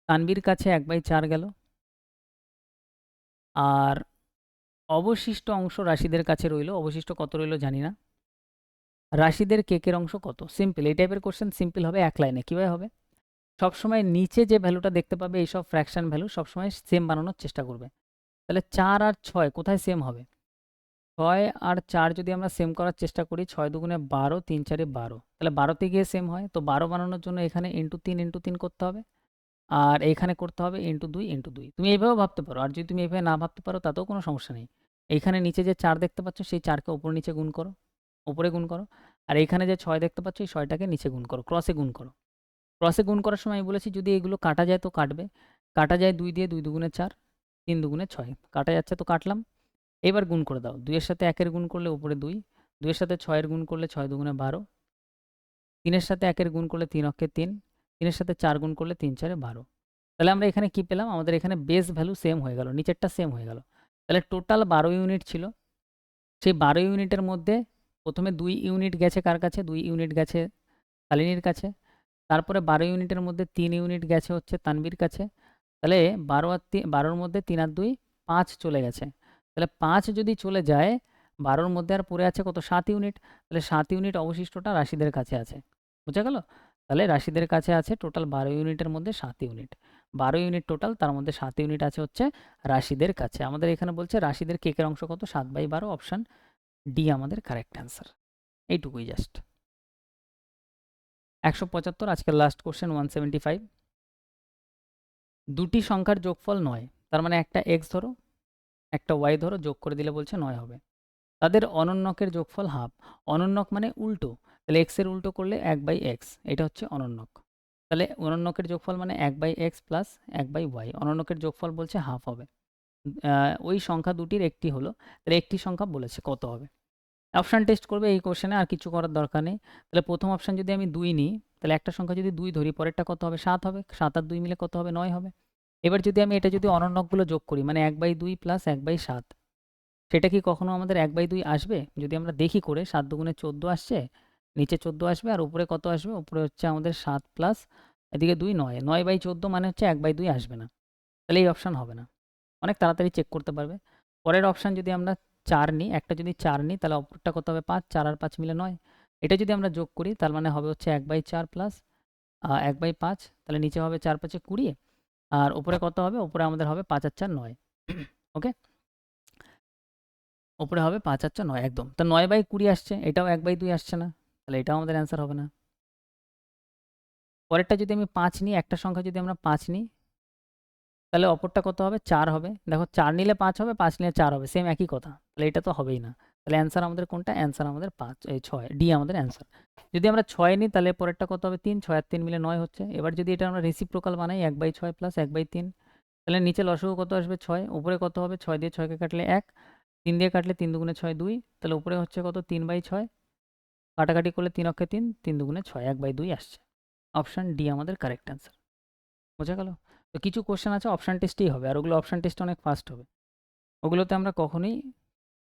তানবীর কাছে 1/4 গেল, আর অবশিষ্ট অংশ রাশিদের কাছে রইল। অবশিষ্ট কত রইল জানি না। রাশিদের কেকের অংশ কত? সিম্পল, এই টাইপের কোশ্চেন সিম্পল হবে এক লাইনে। কীভাবে হবে, সবসময় নিচে যে ভ্যালুটা দেখতে পাবে এইসব ফ্র্যাকশন ভ্যালু সবসময় সেম বানানোর চেষ্টা করবে। তাহলে 4 আর 6 কোথায় সেম হবে? 6 আর 4 যদি আমরা সেম করার চেষ্টা করি, 6 দুগুণে 12, 3 4 12, তাহলে 12তে গিয়ে সেম হয়। তো 12 বানানোর জন্য এখানে *3 * 3 করতে হবে, আর এখানে করতে হবে *2 * 2। তুমি এইভাবেও ভাবতে পারো, আর যদি তুমি এইভাবে না ভাবতে পারো তাতেও কোনো সমস্যা নেই। এইখানে নিচে যে 4 দেখতে পাচ্ছ, সেই 4কে উপর নিচে গুণ করো, উপরে গুণ করো। আর এইখানে যে 6 দেখতে পাচ্ছ, এই 6টাকে নিচে গুণ করো, ক্রসে গুণ করো। ক্রসে গুণ করার সময় আমি বলেছি যদি এগুলো কাটা যায় তো কাটবে। কাটা যায় 2 দিয়ে, 2 দুগুণে 4, 3 দুগুণে 6, কাটা যাচ্ছে তো কাটলাম। এবার গুণ করে দাও, 2 এর সাথে 1 এর গুণ করলে উপরে 2, 2 এর সাথে 6 এর গুণ করলে 6 দুগুণে 12, 3 এর সাথে 1 এর গুণ করলে 3 অক্ষে 3, 3 এর সাথে 4 গুণ করলে 3 4 12। তাহলে আমরা এখানে কি পেলাম, আমাদের এখানে বেস ভ্যালু সেম হয়ে গেল, নিচেরটা সেম হয়ে গেল। তাহলে টোটাল 12 ইউনিট ছিল। সেই 12 ইউনিটের মধ্যে প্রথমে 2 ইউনিট গেছে কার কাছে, 2 ইউনিট গেছে শালিনীর কাছে। তারপরে 12 ইউনিটের মধ্যে 3 ইউনিট গেছে হচ্ছে তানবীর কাছে। তাহলে 12 এর মধ্যে 3 আর 2 5 চলে গেছে। তাহলে 5 যদি চলে যায়, 12 মধ্যে আর পড়ে আছে কত, 7 ইউনিট। তাহলে 7 ইউনিট অবশিষ্টটা রাশিদের কাছে আছে, বুঝা গেল? তাহলে রাশিদের কাছে আছে টোটাল 12 ইউনিটের মধ্যে 7 ইউনিট। 12 ইউনিট টোটাল, তার মধ্যে 7 ইউনিট আছে হচ্ছে রাশিদের কাছে। আমাদের এখানে বলছে রাশিদের কেকের অংশ কত, 7/12, অপশান ডি আমাদের কারেক্ট অ্যান্সার। এইটুকুই জাস্ট। 175, আজকের লাস্ট কোশ্চেন 175। দুটি সংখ্যার যোগফল 9, তার মানে একটা x ধরো, একটা y ধরো, যোগ করে দিলে বলছে 9 হবে। তাদের অনন্যকের যোগফল হাফ। অনন্যক মানে উল্টো, তাহলে x এর উল্টো করলে 1/x, এটা হচ্ছে অনন্যক। তাহলে অনন্যকের যোগফল মানে 1/x প্লাস 1/y, অনন্যকের যোগফল বলছে হাফ হবে। ওই সংখ্যা দুটির একটি হলো, তাহলে একটি সংখ্যা বলেছে কত হবে। অপশান টেস্ট করবে এই কোশ্চেনে, আর কিছু করার দরকার নেই। তাহলে প্রথম অপশান যদি আমি 2 নিই, তাহলে একটা সংখ্যা যদি 2 ধরি, পরেরটা কত হবে? 7 হবে। 7 আর 2 মিলে কত হবে? 9 হবে। এবার যদি আমি এটা যদি অনন্যকগুলো যোগ করি, মানে 1/2 প্লাস 1/7, সেটা কি কখনো আমাদের 1/2 আসবে? যদি আমরা দেখি করে, 7 দুগুণে 14 আসছে, নিচে 14 আসবে, আর উপরে কত আসবে? উপরে হচ্ছে আমাদের 7 প্লাস এদিকে 2, 9। 9/14 মানে হচ্ছে 1/2 আসবে না। তাহলে এই অপশান হবে না। অনেক তাড়াতাড়ি চেক করতে পারবে। পরের অপশান যদি আমরা 4 নিই, একটা যদি 4 নিই, তাহলে অপরটা কত হবে? 5। 4 আর 5 মিলে 9। এটা যদি আমরা যোগ করি, তার মানে হবে হচ্ছে 1/4 প্লাস 1/5, তাহলে নিচে হবে 4 5 20, আর উপরে কত হবে? উপরে আমাদের হবে 5 আর 4 9। ওকে? উপরে হবে 5 আর 4 9 একদম। তো 9/20 আসছে, এটাও 1/2 আসছে না। তাহলে এটাও আমাদের অ্যান্সার হবে না। পরেরটা যদি আমি 5 নিই, একটা সংখ্যা যদি আমরা 5 নিই, তাহলে অপরটা কত হবে? 4 হবে। দেখো 4 নিলে 5 হবে, 5 নিলে 4 হবে। সেম একই কথা। তাহলে এটা তো হবেই না। তাহলে অ্যান্সার আমাদের কোনটা? অ্যান্সার আমাদের 6, ডি আমাদের অ্যান্সার। যদি আমরা 6 নিই, তাহলে পরেরটা কত হবে? 3। 6 আর 3 মিলে 9 হচ্ছে। এবার যদি এটা আমরা রেসিপ্রোকাল বানাই, 1/6 প্লাস 1/3, তাহলে নিচে লসাগু কত আসবে? 6। উপরে কত হবে? 6 দিয়ে 6কে কাটলে 1, 3 দিয়ে কাটলে 3 দুগুণে 6 2, তাহলে উপরে হচ্ছে কত? 3/6, কাটাকাটি করলে 3 অক্ষে 3, 3 দুগুণে 6, 1/2 আসছে। অপশান ডি আমাদের কারেক্ট অ্যান্সার। বোঝা গেল? তো কিছু কোশ্চেন আছে অপশান টেস্টেই হবে, আর ওগুলো অপশান টেস্টে অনেক ফাস্ট হবে। ওগুলোতে আমরা কখনোই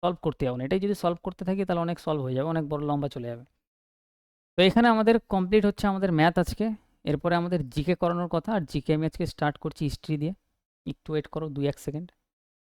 সলভ করতে যাবো না। এটাই যদি সলভ করতে থাকি, তাহলে অনেক সলভ হয়ে যাবে, অনেক বড় লম্বা চলে যাবে। তো এখানে আমাদের কমপ্লিট হচ্ছে আমাদের ম্যাথ আজকে। এরপরে আমাদের জিকে করানোর কথা, আর জিকে আমি আজকে স্টার্ট করছি হিস্ট্রি দিয়ে। একটু ওয়েট করো 2-1 সেকেন্ড।